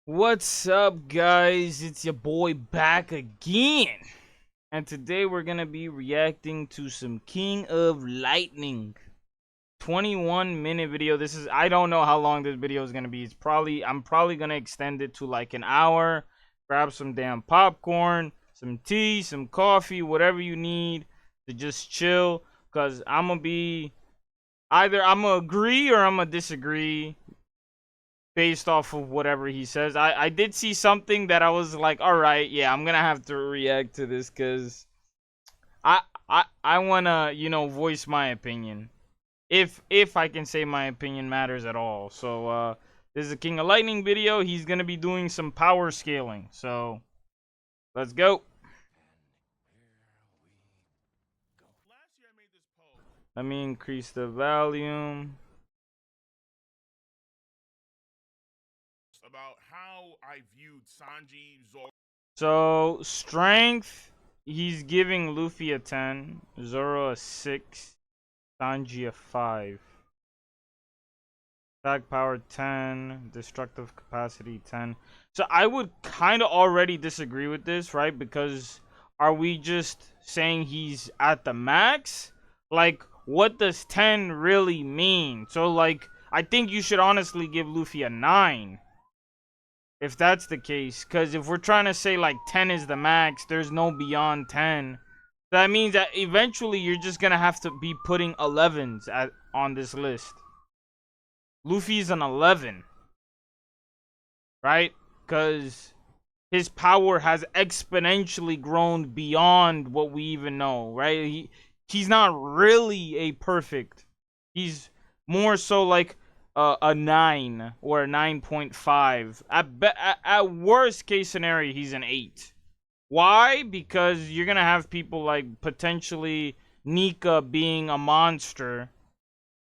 What's up, guys? It's your boy back again. And today we're gonna be reacting to some King of Lightning 21-minute video. I don't know how long this video is gonna be. I'm probably gonna extend it to like an hour. Grab some damn popcorn, some tea, some coffee, whatever you need to just chill. Cause I'm gonna agree or I'm gonna disagree based off of whatever he says. I did see something that I was like, all right, yeah, I'm gonna have to react to this because I I wanna voice my opinion if I can say my opinion matters at all. So this is a King of Lightning video. He's gonna be doing some power scaling. So let's go. Let me increase the volume. About how I viewed Sanji, Zoro. So strength, he's giving Luffy a 10, Zoro a 6, Sanji a 5. Attack power 10, destructive capacity 10. So I would kind of already disagree with this, right? Because are we just saying he's at the max? Like, what does 10 really mean? So, like, I think you should honestly give Luffy a 9. If that's the case. Because if we're trying to say, like, 10 is the max, there's no beyond 10. That means that eventually you're just going to have to be putting 11s on this list. Luffy's an 11, right? Because his power has exponentially grown beyond what we even know, right? He's not really a perfect. He's more so like a 9 or a 9.5. At worst case scenario, he's an 8. Why? Because you're gonna have people like potentially Nika being a monster,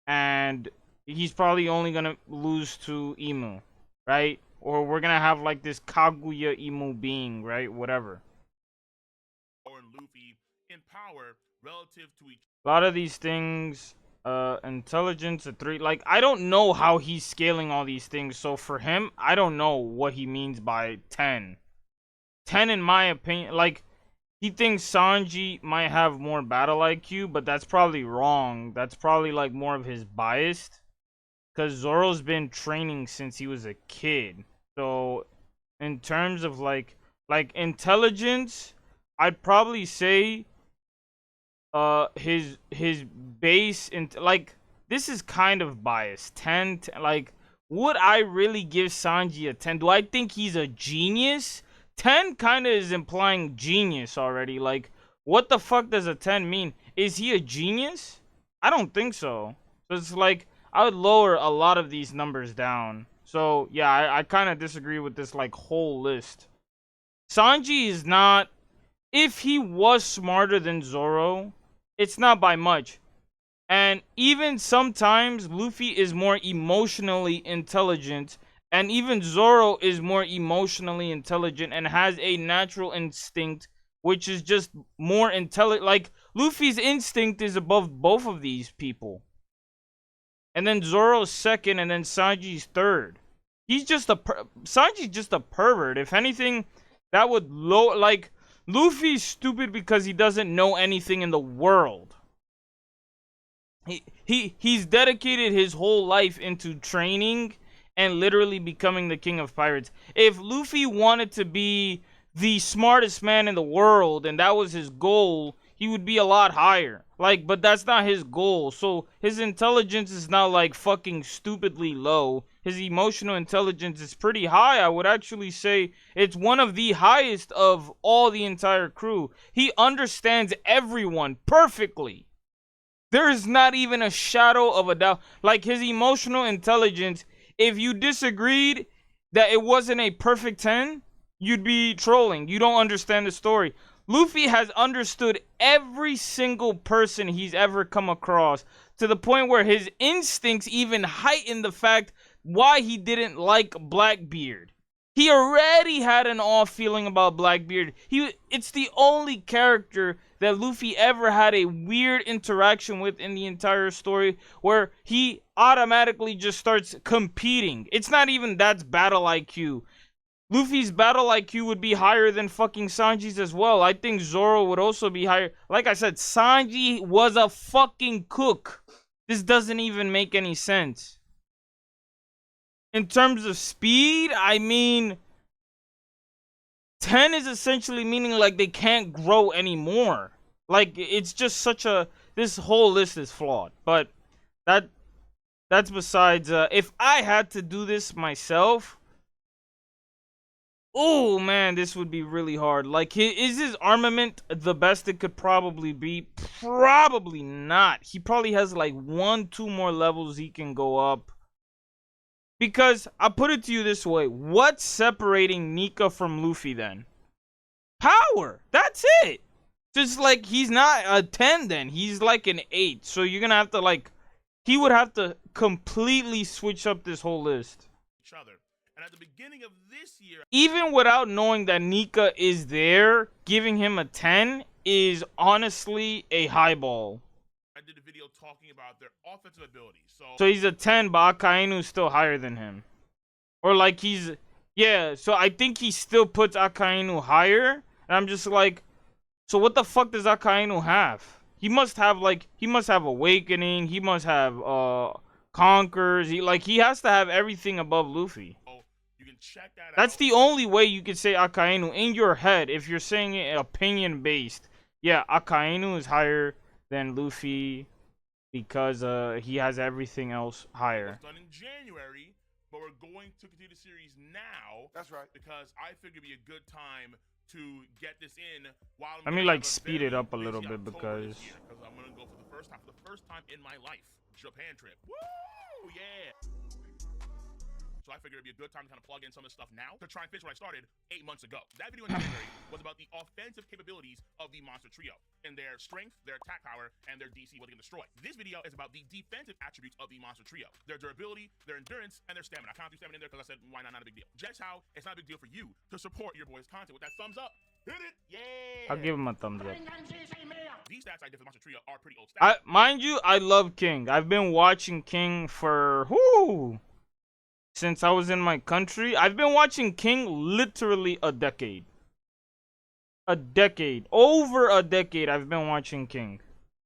and he's probably only gonna lose to Imu, right? Or we're gonna have like this Kaguya Imu being, right? Whatever. And Luffy in power relative to each. A lot of these things, intelligence a 3. Like, I don't know how he's scaling all these things. So for him, I don't know what he means by 10. 10 in my opinion, like, he thinks Sanji might have more battle IQ, but that's probably wrong. That's probably like more of his bias. Because Zoro's been training since he was a kid. So, in terms of like intelligence, I'd probably say his base like, this is kind of biased. 10, like, would I really give Sanji a 10? Do I think he's a genius? 10 kind of is implying genius already. Like, what the fuck does a 10 mean? Is he a genius? I don't think so. So it's like, I would lower a lot of these numbers down. So, yeah, I kind of disagree with this, like, whole list. Sanji is not... If he was smarter than Zoro, it's not by much. And even sometimes, Luffy is more emotionally intelligent. And even Zoro is more emotionally intelligent and has a natural instinct, which is just more intelligent. Like, Luffy's instinct is above both of these people. And then Zoro's second, and then Sanji's third. He's just Sanji's just a pervert. If anything, that would like, Luffy's stupid because he doesn't know anything in the world. He's dedicated his whole life into training and literally becoming the king of pirates. If Luffy wanted to be the smartest man in the world and that was his goal, he would be a lot higher. Like, but that's not his goal. So his intelligence is not like fucking stupidly low. His emotional intelligence is pretty high. I would actually say it's one of the highest of all the entire crew. He understands everyone perfectly. There is not even a shadow of a doubt. Like, his emotional intelligence, if you disagreed that it wasn't a perfect 10, you'd be trolling. You don't understand the story. Luffy has understood every single person he's ever come across, to the point where his instincts even heighten the fact why he didn't like Blackbeard. He already had an off feeling about Blackbeard. It's the only character that Luffy ever had a weird interaction with in the entire story, where he automatically just starts competing. It's not even that's battle IQ. Luffy's battle IQ would be higher than fucking Sanji's as well. I think Zoro would also be higher. Like I said, Sanji was a fucking cook. This doesn't even make any sense. In terms of speed, I mean, 10 is essentially meaning like they can't grow anymore. Like, it's just such a... This whole list is flawed. But that's besides... if I had to do this myself... Oh, man, this would be really hard. Like, is his armament the best it could probably be? Probably not. He probably has, like, 1-2 more levels he can go up. Because, I'll put it to you this way. What's separating Nika from Luffy, then? Power! That's it! Just, like, he's not a 10, then. He's, like, an 8. So, you're gonna have to, like... He would have to completely switch up this whole list. Each other. And at the beginning of this year, even without knowing that Nika is there, giving him a 10 is honestly a highball. I did a video talking about their offensive abilities. So he's a 10, but Akainu's still higher than him. Or like he's... Yeah, so I think he still puts Akainu higher. And I'm just like... So what the fuck does Akainu have? He must have like... He must have Awakening. He must have Conquers. He has to have everything above Luffy. You can check that That's out. the only way you could say Akainu in your head if you're saying it opinion based. Yeah, Akainu is higher than Luffy because he has everything else higher. It was done in January, but we're going to continue the series now. That's right. Because I figured it'd be a good time to get this in while Let me like speed it up a little bit because I'm gonna go for the first time in my life, Japan trip. Woo! Yeah. So I figured it'd be a good time to kind of plug in some of the stuff now to try and finish what I started 8 months ago. That video in January was about the offensive capabilities of the Monster Trio and their strength, their attack power, and their DC, what they can destroy. This video is about the defensive attributes of the Monster Trio, their durability, their endurance, and their stamina. I kind of threw stamina in there because I said, why not? Not a big deal. Just how it's not a big deal for you to support your boy's content with that thumbs up. Hit it! Yeah! I'll give him a thumbs up. These stats I did for Monster Trio are pretty old stats. Mind you, I love King. I've been watching King for since I was in my country. I've been watching King literally a decade. Over a decade I've been watching King.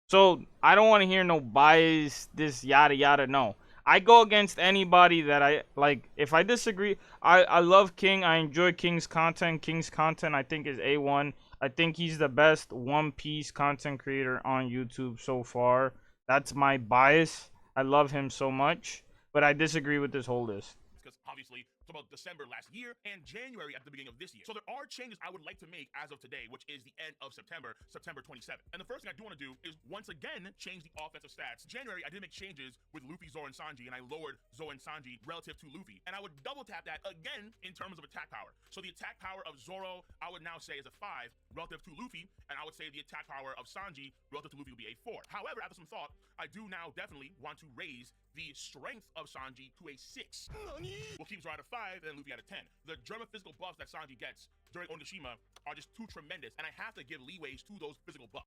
So I don't want to hear no bias, this yada yada. No. I go against anybody that I like. If I disagree, I love King. I enjoy King's content. King's content I think is A1. I think he's the best One Piece content creator on YouTube so far. That's my bias. I love him so much. But I disagree with this whole list. Because obviously, it's about December last year and January at the beginning of this year. So there are changes I would like to make as of today, which is the end of September, September 27th. And the first thing I do want to do is once again change the offensive stats. January, I did make changes with Luffy, Zoro, and Sanji, and I lowered Zoro and Sanji relative to Luffy. And I would double tap that again in terms of attack power. So the attack power of Zoro, I would now say is a 5 relative to Luffy, and I would say the attack power of Sanji relative to Luffy would be a 4. However, after some thought, I do now definitely want to raise the strength of Sanji to a 6. We'll keep Zoro at a 5 and Luffy at a 10. The German physical buffs that Sanji gets during Onigashima are just too tremendous, and I have to give leeways to those physical buffs.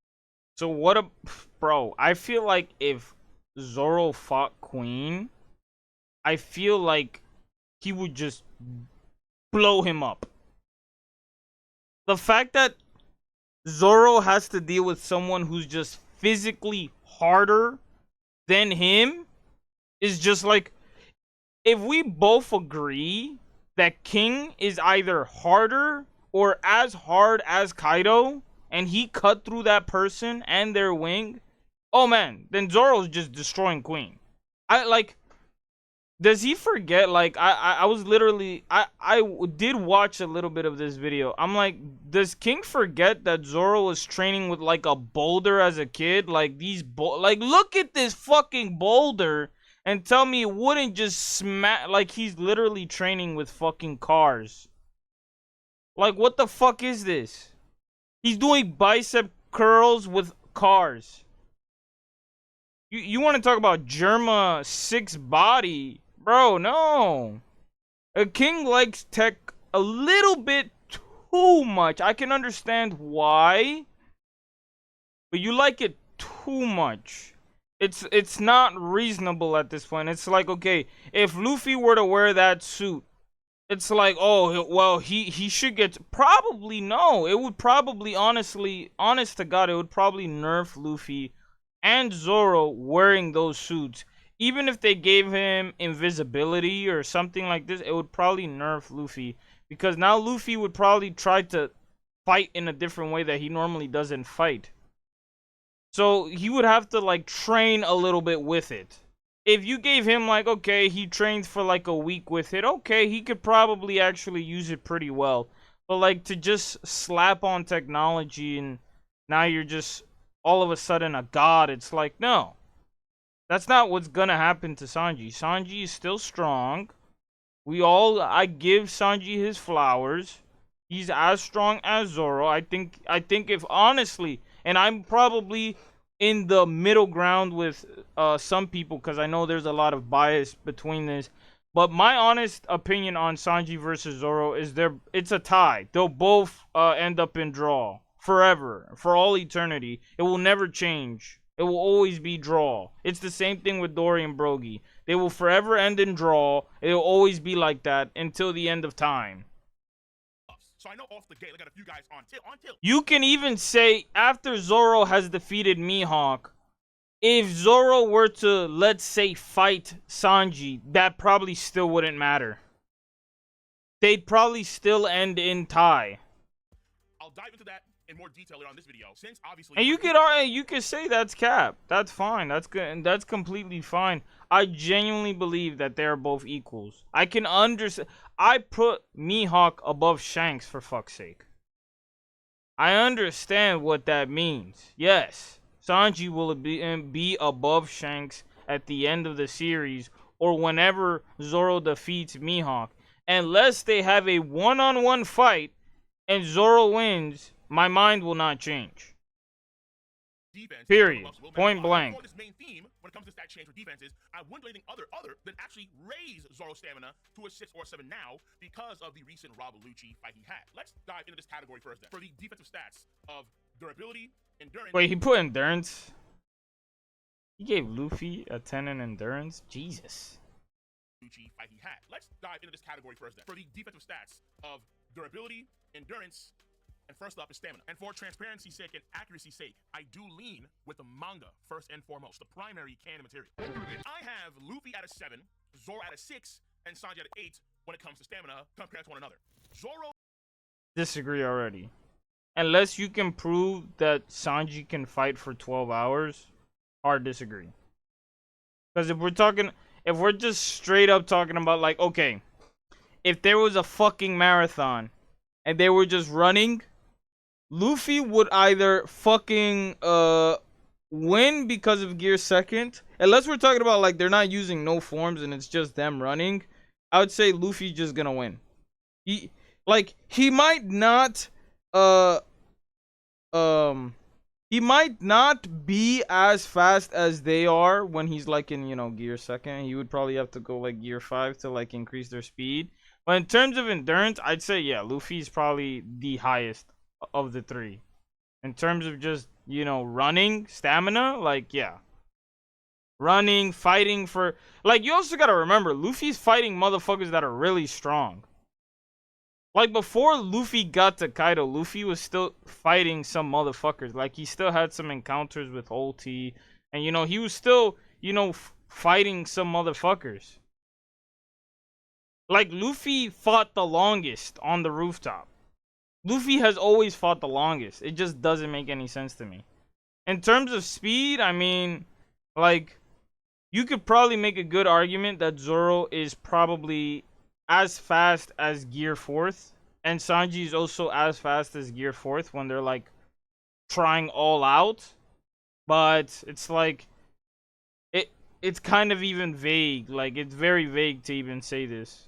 So what a... Bro, I feel like if Zoro fought Queen, I feel like he would just blow him up. The fact that Zoro has to deal with someone who's just physically harder than him is just like... If we both agree that King is either harder or as hard as Kaido, and he cut through that person and their wing, oh man, then Zoro's just destroying Queen. Does he forget? Like, I was literally, I did watch a little bit of this video. I'm like, does King forget that Zoro was training with like a boulder as a kid? Like look at this fucking boulder and tell me it wouldn't just smack. Like, he's literally training with fucking cars. Like, what the fuck is this? He's doing bicep curls with cars. You want to talk about Germa 6 body? Bro, no. A King likes tech a little bit too much. I can understand why, but you like it too much. It's not reasonable at this point. It's like, okay, if Luffy were to wear that suit it's like, oh, well, he should get probably no. It would probably honest to God, it would probably nerf Luffy and Zoro wearing those suits. Even if they gave him invisibility or something like this, it would probably nerf Luffy because now Luffy would probably try to fight in a different way that he normally doesn't fight. So he would have to like train a little bit with it. If you gave him like, okay, he trained for like a week with it, okay, he could probably actually use it pretty well. But like to just slap on technology and now you're just all of a sudden a god, it's like, no. That's not what's gonna happen to Sanji. Sanji is still strong. I give Sanji his flowers. He's as strong as Zoro. I think if honestly, and I'm probably in the middle ground with some people because I know there's a lot of bias between this. But my honest opinion on Sanji versus Zoro is it's a tie. They'll both end up in draw forever, for all eternity. It will never change. It will always be draw. It's the same thing with Dory and Brogy. They will forever end in draw. It will always be like that until the end of time. So I know off the gate, I got a few guys on tilt. You can even say after Zoro has defeated Mihawk, if Zoro were to, let's say, fight Sanji, that probably still wouldn't matter. They'd probably still end in tie. I'll dive into that in more detail later on this video, since obviously. And you could say that's cap. That's fine. That's good. And that's completely fine. I genuinely believe that they're both equals. I can understand. I put Mihawk above Shanks for fuck's sake. I understand what that means. Yes, Sanji will be above Shanks at the end of the series or whenever Zoro defeats Mihawk. Unless they have a one-on-one fight and Zoro wins, my mind will not change. Defense, period. Point blank. This main theme when it comes to stat change for defenses, I wouldn't do anything other than actually raise Zoro's stamina to a 6 or 7 now because of the recent Rob Lucci fight he had. Let's dive into this category first then. For the defensive stats of durability, endurance. Wait, he put endurance? He gave Luffy a 10 in endurance? Jesus. Lucci fight he had. Let's dive into this category first then. For the defensive stats of durability, endurance, and first up is stamina. And for transparency's sake and accuracy's sake, I do lean with the manga first and foremost, the primary canon material. I have Luffy at a 7, Zoro at a 6, and Sanji at an 8 when it comes to stamina compared to one another. Zoro. Disagree already. Unless you can prove that Sanji can fight for 12 hours, hard disagree. Because if we're just straight up talking about like, okay, if there was a fucking marathon and they were just running, Luffy would either fucking win because of Gear Second. Unless we're talking about like they're not using no forms and it's just them running, I would say Luffy's just gonna win. He might not he might not be as fast as they are when he's like in, Gear Second. He would probably have to go like Gear 5 to like increase their speed. But in terms of endurance, I'd say yeah, Luffy's probably the highest of the three. In terms of just, running, stamina, like yeah. Running, fighting for like you also gotta remember, Luffy's fighting motherfuckers that are really strong. Like before Luffy got to Kaido, Luffy was still fighting some motherfuckers. Like he still had some encounters with Ulti. And he was still, fighting some motherfuckers. Like Luffy fought the longest on the rooftop. Luffy has always fought the longest. It just doesn't make any sense to me. In terms of speed, I mean, like, you could probably make a good argument that Zoro is probably as fast as Gear 4th. And Sanji is also as fast as Gear 4th when they're, like, trying all out. But it's like, it's kind of even vague. Like, it's very vague to even say this.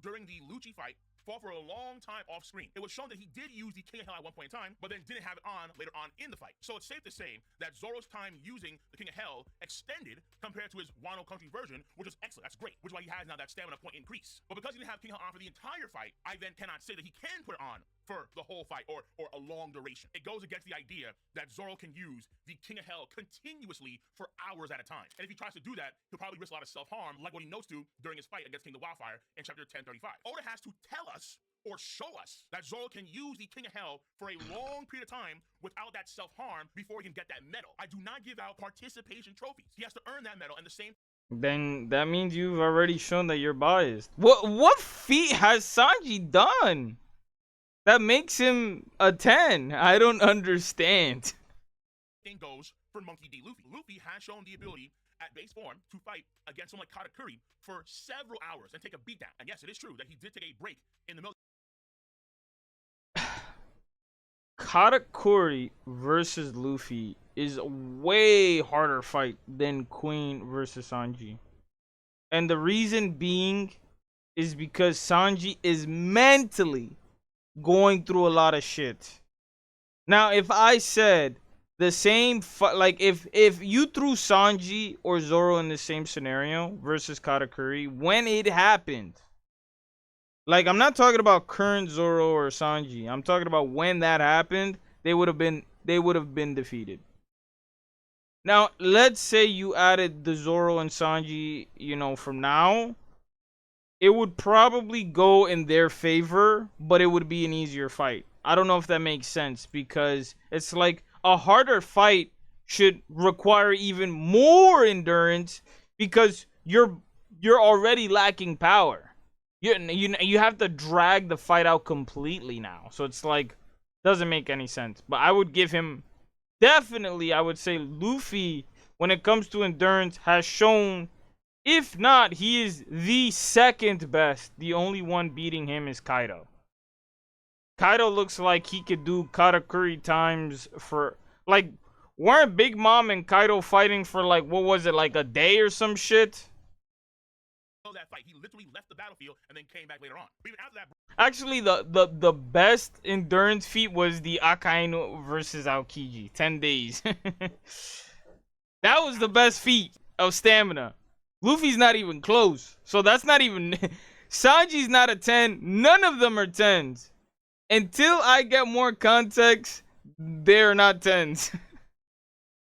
During the Lucci fight, fought for a long time off screen. It was shown that he did use the King of Hell at one point in time, but then didn't have it on later on in the fight. So it's safe to say that Zoro's time using the King of Hell extended compared to his Wano Country version, which is excellent. That's great, which is why he has now that stamina point increase. But because he didn't have King of Hell on for the entire fight, I then cannot say that he can put it on for the whole fight or a long duration. It goes against the idea that Zoro can use the King of Hell continuously for hours at a time. And if he tries to do that, he'll probably risk a lot of self-harm, like what he knows to during his fight against King of Wildfire in chapter 1035. 1995. Oda has to tell us or show us that Zoro can use the King of Hell for a long period of time without that self-harm before he can get that medal. I do not give out participation trophies. He has to earn that medal, and the same. Then that means you've already shown that you're biased. What feat has Sanji done that makes him a 10? I don't understand. Thing goes for Monkey D. Luffy. Luffy has shown the ability at base form to fight against someone like Katakuri for several hours and take a beatdown. And yes, it is true that he did take a break in the middle. Katakuri versus Luffy is a way harder fight than Queen versus Sanji. And the reason being is because Sanji is mentally going through a lot of shit. Now, if I said the same, like if you threw Sanji or Zoro in the same scenario versus Katakuri, when it happened, like I'm not talking about current Zoro or Sanji, I'm talking about when that happened, they would have been defeated. Now, let's say you added the Zoro and Sanji, from now, it would probably go in their favor, but it would be an easier fight. I don't know if that makes sense, because it's like a harder fight should require even more endurance because you're already lacking power. You have to drag the fight out completely now. So it's like doesn't make any sense. But I would give him definitely, I would say Luffy, when it comes to endurance, has shown, if not, he is the second best. The only one beating him is Kaido. Kaido looks like he could do Katakuri times for, like, weren't Big Mom and Kaido fighting for, like, what was it, like a day or some shit? That fight, he literally left the battlefield and then came back later on. But even after that, actually, the best endurance feat was the Akainu versus Aokiji, 10 days. That was the best feat of stamina. Luffy's not even close, so that's not even. Sanji's not a 10. None of them are 10s. Until I get more context, they're not 10s.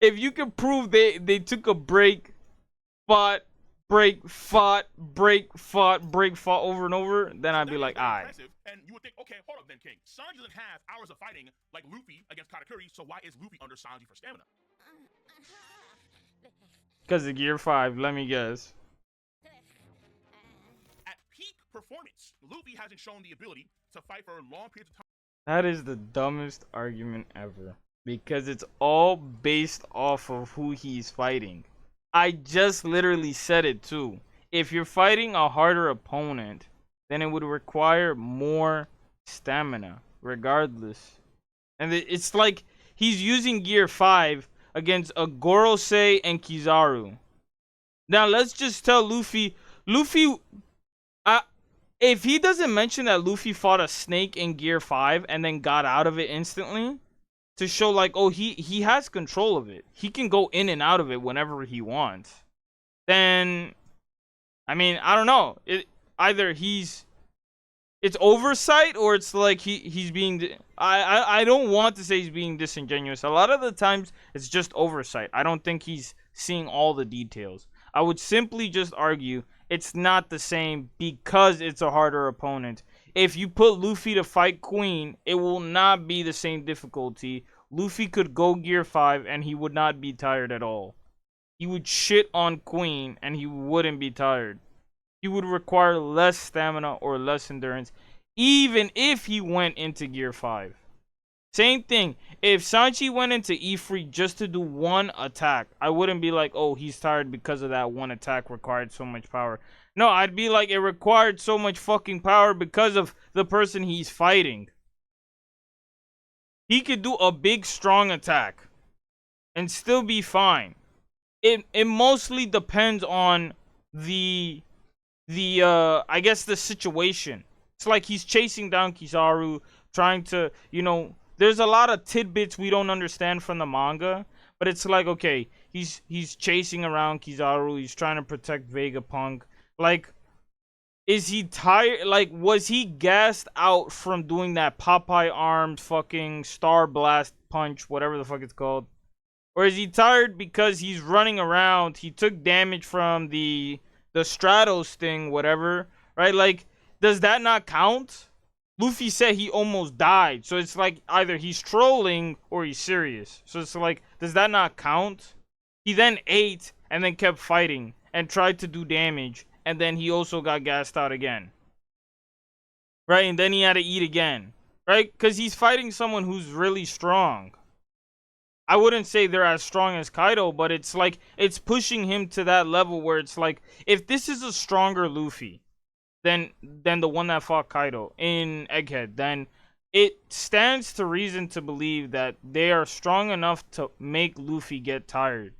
If you can prove they took a break, fought, break, fought, break, fought, break, fought over and over, then I'd be like, alright. And you would think, okay, hold up then, King. Sanji doesn't have hours of fighting like Luffy against Katakuri, so why is Luffy under Sanji for stamina? Because of Gear 5, let me guess. At peak performance, Luffy hasn't shown the ability to fight for long periods of time. That is the dumbest argument ever. Because it's all based off of who he's fighting. I just literally said it too. If you're fighting a harder opponent, then it would require more stamina, regardless. And it's like he's using Gear 5 against a Gorosei and Kizaru. Now let's just tell Luffy, if he doesn't mention that Luffy fought a snake in Gear 5 and then got out of it instantly, to show like, oh, he has control of it. He can go in and out of it whenever he wants. Then, I mean, I don't know. Either it's oversight or it's like he's being. I don't want to say he's being disingenuous. A lot of the times it's just oversight. I don't think he's seeing all the details. I would simply just argue it's not the same because it's a harder opponent. If you put Luffy to fight Queen, it will not be the same difficulty. Luffy could go Gear 5 and he would not be tired at all. He would shit on Queen and he wouldn't be tired. He would require less stamina or less endurance, even if he went into Gear 5. Same thing. If Sanji went into E3 just to do one attack, I wouldn't be like, oh, he's tired because of that one attack required so much power. No, I'd be like, it required so much fucking power because of the person he's fighting. He could do a big, strong attack and still be fine. It mostly depends on the I guess the situation. It's like he's chasing down Kizaru, trying to, there's a lot of tidbits we don't understand from the manga, but it's like, okay, he's chasing around Kizaru, he's trying to protect Vegapunk. Like, is he tired? Like, was he gassed out from doing that Popeye armed fucking Star Blast punch, whatever the fuck it's called? Or is he tired because he's running around, he took damage from the Stratos thing, whatever, right? Like, Does that not count? Luffy said he almost died. So it's like either he's trolling or he's serious. So it's like, does that not count? He then ate and then kept fighting and tried to do damage. And then he also got gassed out again. Right? And then he had to eat again. Right? Because he's fighting someone who's really strong. I wouldn't say they're as strong as Kaido, but it's like, it's pushing him to that level where it's like, if this is a stronger Luffy than the one that fought Kaido in Egghead, then it stands to reason to believe that they are strong enough to make Luffy get tired.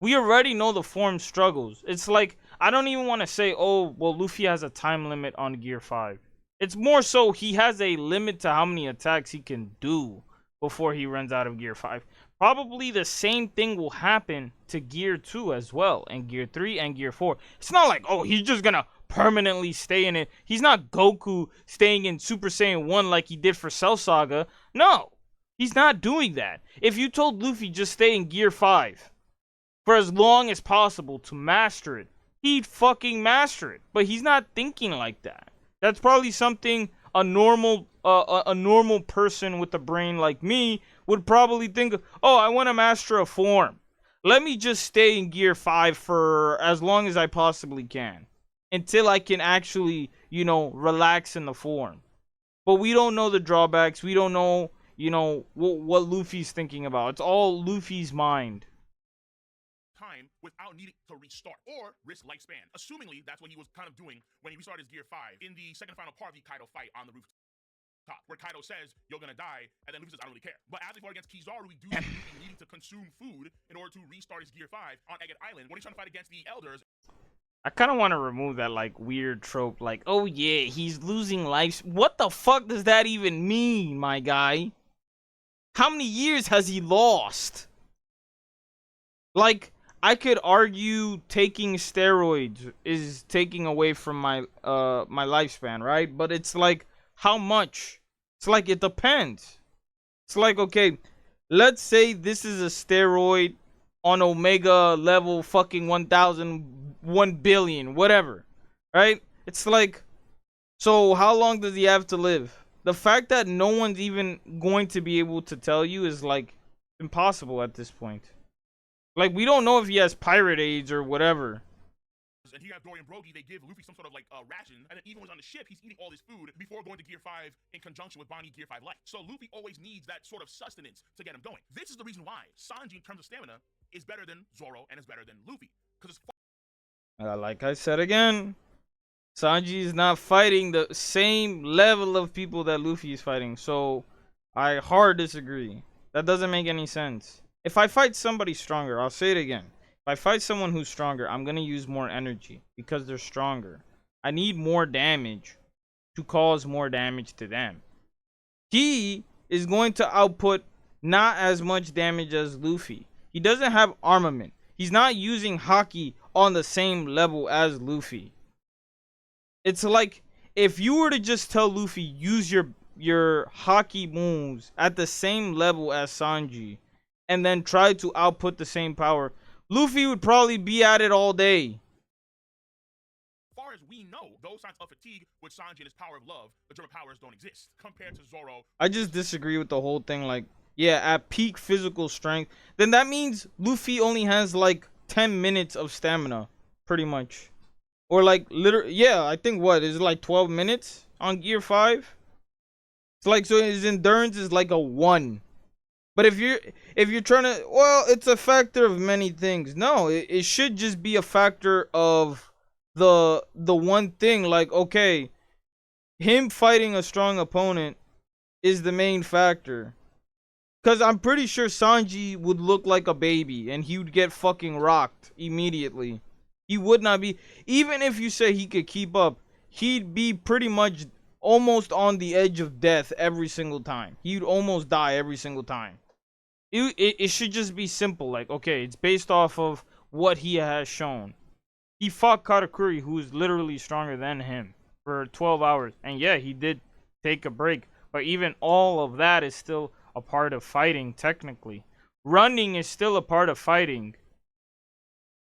We already know the form struggles. It's like, I don't even want to say, oh, well, Luffy has a time limit on Gear 5. It's more so he has a limit to how many attacks he can do before he runs out of Gear 5. Probably the same thing will happen to Gear 2 as well, and Gear 3 and Gear 4. It's not like, oh, he's just gonna permanently stay in it. He's not Goku staying in Super Saiyan 1 like he did for Cell Saga. No, he's not doing that. If you told Luffy just stay in Gear 5 for as long as possible to master it, he'd fucking master it. But he's not thinking like that. That's probably something a normal person with a brain like me would probably think, oh, I want to master a form. Let me just stay in Gear 5 for as long as I possibly can, until I can actually, relax in the form. But we don't know the drawbacks. We don't know, what Luffy's thinking about. It's all Luffy's mind. Time without needing to restart or risk lifespan. Assumingly, that's what he was kind of doing when he restarted his Gear 5 in the second final part of the Kaido fight on the rooftop, where Kaido says, you're gonna die, and then Luffy says, I don't really care. But as he fought against Kizaru, we do see Luffy needing to consume food in order to restart his Gear 5 on Egghead Island when he's trying to fight against the Elders. I kind of want to remove that, like, weird trope, like, oh yeah, he's losing life. What the fuck does that even mean, my guy? How many years has he lost? Like, I could argue taking steroids is taking away from my my lifespan, right? But it's like, how much? It's like, it depends. It's like, okay, let's say this is a steroid on Omega level fucking 1000, 1 billion, whatever, right? It's like, so how long does he have to live? The fact that no one's even going to be able to tell you is like impossible at this point. Like, we don't know if he has pirate AIDS or whatever. And here at Dorian Brody, they give Luffy some sort of like ration, and then even when he's on the ship, he's eating all this food before going to Gear 5 in conjunction with Bonnie Gear 5 Light. So Luffy always needs that sort of sustenance to get him going. This is the reason why Sanji, in terms of stamina, is better than Zoro and is better than Luffy. Because it's like I said again, Sanji is not fighting the same level of people that Luffy is fighting. So I hard disagree. That doesn't make any sense. If I fight somebody stronger, I'll say it again. If I fight someone who's stronger, I'm going to use more energy because they're stronger. I need more damage to cause more damage to them. He is going to output not as much damage as Luffy. He doesn't have armament. He's not using haki on the same level as Luffy. It's like, if you were to just tell Luffy, use your haki moves at the same level as Sanji, and then try to output the same power, Luffy would probably be at it all day. As far as we know, those signs of fatigue with Sanji and his power of love, the German powers don't exist compared to Zoro. I just disagree with the whole thing. Like, yeah, at peak physical strength, then that means Luffy only has like 10 minutes of stamina, pretty much. Or like, literally, yeah, I think what is it, like 12 minutes on Gear 5? It's like, so his endurance is like a 1. But if you're trying to, well, it's a factor of many things. No, it should just be a factor of the one thing. Like, okay, him fighting a strong opponent is the main factor. Because I'm pretty sure Sanji would look like a baby and he would get fucking rocked immediately. He would not be, even if you say he could keep up, he'd be pretty much almost on the edge of death every single time. He'd almost die every single time. It should just be simple. Like, okay, it's based off of what he has shown. He fought Katakuri, who is literally stronger than him, for 12 hours. And yeah, he did take a break. But even all of that is still a part of fighting, technically. Running is still a part of fighting.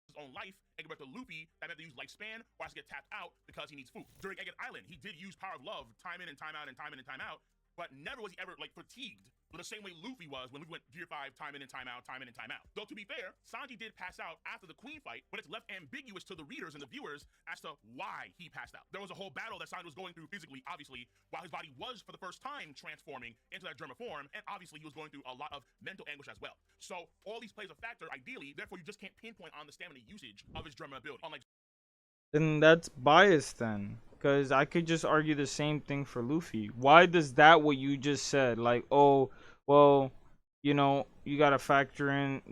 His own life Eggert to Luffy that meant to use lifespan or has to get tapped out because he needs food. During Eggert Island, he did use Power of Love time in and time out and time in and time out, but never was he ever like fatigued the same way Luffy was when Luffy went Gear 5 time in and time out, time in and time out. Though to be fair, Sanji did pass out after the Queen fight, but it's left ambiguous to the readers and the viewers as to why he passed out. There was a whole battle that Sanji was going through physically, obviously, while his body was for the first time transforming into that Germa form, and obviously he was going through a lot of mental anguish as well. So all these plays a factor, ideally, therefore you just can't pinpoint on the stamina usage of his Germa ability. Unlike Then that's biased then. Because I could just argue the same thing for Luffy. Why does that what you just said? Like, oh, well, you know, you gotta factor in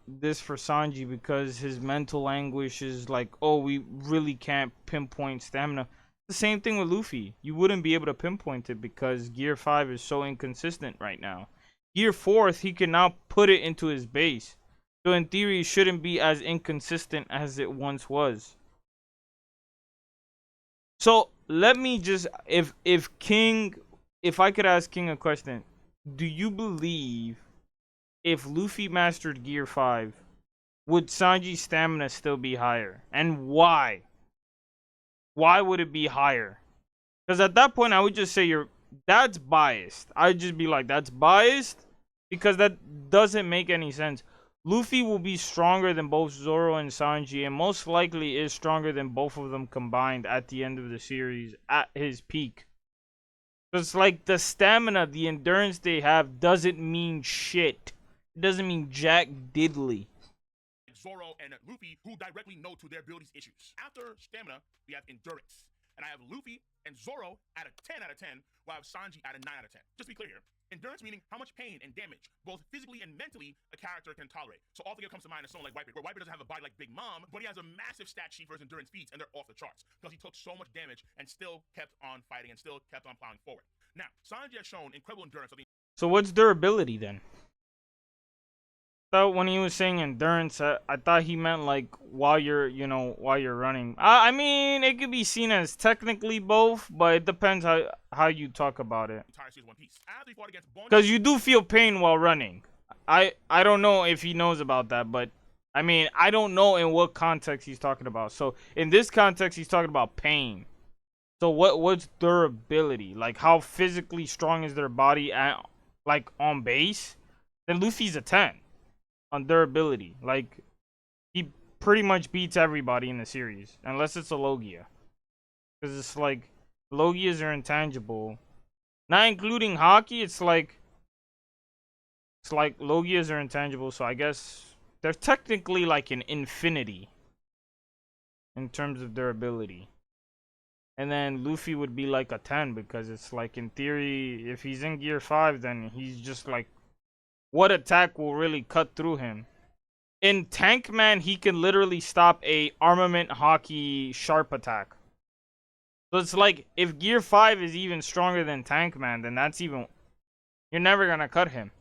this for Sanji because his mental anguish is like, oh, we really can't pinpoint stamina. The same thing with Luffy. You wouldn't be able to pinpoint it because Gear 5 is so inconsistent right now. Gear 4th, he can now put it into his base. So in theory, it shouldn't be as inconsistent as it once was. So let me just if I could ask King a question, do you believe if Luffy mastered Gear 5, would Sanji's stamina still be higher? And why? Why would it be higher? Because at that point I would just say that's biased. I'd just be like, that's biased because that doesn't make any sense. Luffy will be stronger than both Zoro and Sanji, and most likely is stronger than both of them combined at the end of the series at his peak. It's like the stamina, the endurance they have doesn't mean shit. It doesn't mean jack diddly. Zoro and Luffy, who directly know to their abilities issues. After stamina, we have endurance. And I have Luffy and Zoro at a 10 out of 10, while I have Sanji at a 9 out of 10. Just to be clear here. Endurance meaning how much pain and damage, both physically and mentally, a character can tolerate. So altogether comes to mind is someone like Whitebeard, where Whitebeard doesn't have a body like Big Mom, but he has a massive stat sheet for his endurance feats, and they're off the charts because he took so much damage and still kept on fighting and still kept on plowing forward. Now, Sanji has shown incredible endurance. So what's durability then? Thought when he was saying endurance, I thought he meant like while you're running. I mean, it could be seen as technically both, but it depends how you talk about it. Because you do feel pain while running. I don't know if he knows about that, but I mean, I don't know in what context he's talking about. So in this context, he's talking about pain. So what's durability? Like how physically strong is their body at like on base? Then Luffy's a 10. On durability, like he pretty much beats everybody in the series unless it's a Logia, because it's like Logias are intangible, not including Haki. It's like Logias are intangible, so I guess they're technically like an infinity in terms of durability. And then Luffy would be like a 10 because it's like in theory if he's in Gear 5 then he's just like, what attack will really cut through him? In Tank Man, he can literally stop a armament Haki sharp attack. So it's like, if Gear 5 is even stronger than Tank Man, then that's even... You're never gonna cut him.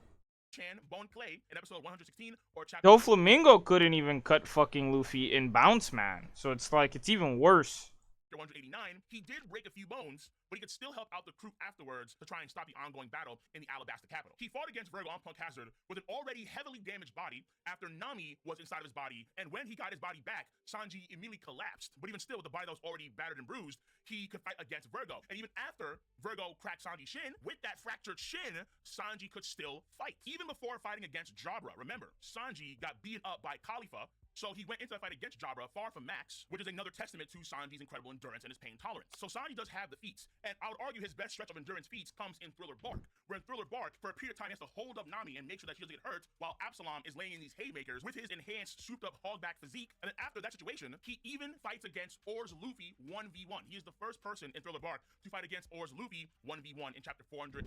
Doflamingo couldn't even cut fucking Luffy in Bounce Man. So it's like, it's even worse. 189, he did break a few bones, but he could still help out the crew afterwards to try and stop the ongoing battle in the Alabasta capital. He fought against Virgo on Punk Hazard with an already heavily damaged body after Nami was inside of his body, and when he got his body back, Sanji immediately collapsed. But even still, with the body that was already battered and bruised, he could fight against Virgo. And even after Virgo cracked Sanji's shin, with that fractured shin, Sanji could still fight. Even before fighting against Jabra, remember, Sanji got beaten up by Khalifa, so he went into the fight against Jabra far from max, which is another testament to Sanji's incredible endurance and his pain tolerance. So Sanji does have the feats, and I would argue his best stretch of endurance feats comes in Thriller Bark, where in Thriller Bark, for a period of time, he has to hold up Nami and make sure that she doesn't get hurt, while Absalom is laying in these haymakers with his enhanced, souped-up hogback physique. And then after that situation, he even fights against Oars Luffy 1v1. He is the first person in Thriller Bark to fight against Oars Luffy 1v1 in chapter 470,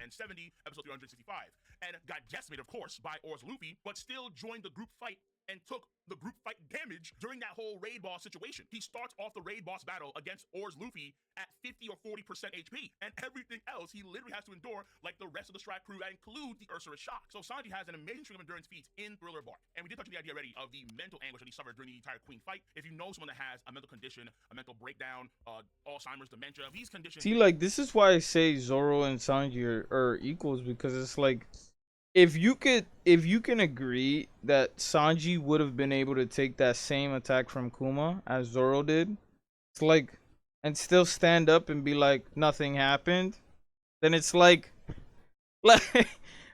episode 365, and got decimated, of course, by Oars Luffy, but still joined the group fight and took the group fight damage during that whole raid boss situation. He starts off the raid boss battle against Oars Luffy at 50 or 40% HP, and everything else he literally has to endure like the rest of the Strike crew, that includes the Ursurus Shock. So Sanji has an amazing string of endurance feats in Thriller Bark, and we did touch on the idea already of the mental anguish that he suffered during the entire Queen fight. If you know someone that has a mental condition, a mental breakdown, Alzheimer's, dementia, these conditions... See, like, this is why I say Zoro and Sanji are equals, because it's like if you can agree that Sanji would have been able to take that same attack from Kuma as Zoro did, it's like, and still stand up and be like nothing happened, then it's like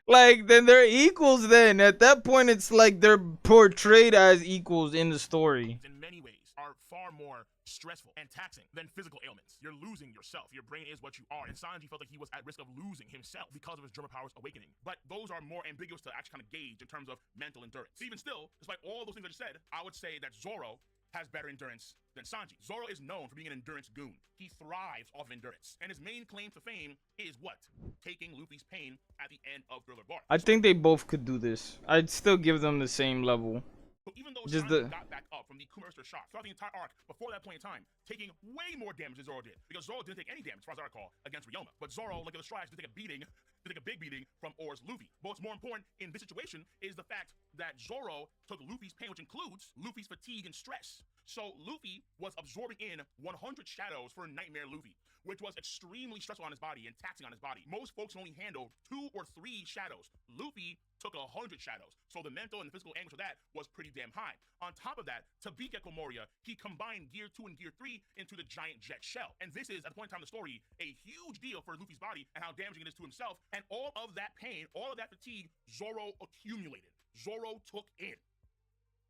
like then they're equals. Then at that point it's like they're portrayed as equals in the story. In many ways are far more stressful and taxing than physical ailments. You're losing yourself. Your brain is what you are. And Sanji felt like he was at risk of losing himself because of his German powers awakening. But those are more ambiguous to actually kind of gauge in terms of mental endurance. Even still, despite all those things I just said, I would say that Zoro has better endurance than Sanji. Zoro is known for being an endurance goon. He thrives off of endurance. And his main claim to fame is what? Taking Luffy's pain at the end of Thriller Bark. I think they both could do this. I'd still give them the same level. So even though Just Sanji the got back up from the Kumaster shock throughout the entire arc before that point in time, taking way more damage than Zoro did, because Zoro didn't take any damage, as far as I recall, against Ryoma. But Zoro, like the Strides, did take a beating, did take a big beating from Oars Luffy. But what's more important in this situation is the fact that Zoro took Luffy's pain, which includes Luffy's fatigue and stress. So Luffy was absorbing in 100 shadows for Nightmare Luffy, which was extremely stressful on his body and taxing on his body. Most folks only handle 2 or 3 shadows. Luffy took 100 shadows. So the mental and the physical anguish of that was pretty damn high. On top of that, to beat Gecko Moria, he combined Gear 2 and Gear 3 into the giant jet shell. And this is, at the point in time in the story, a huge deal for Luffy's body and how damaging it is to himself. And all of that pain, all of that fatigue, Zoro accumulated. Zoro took in.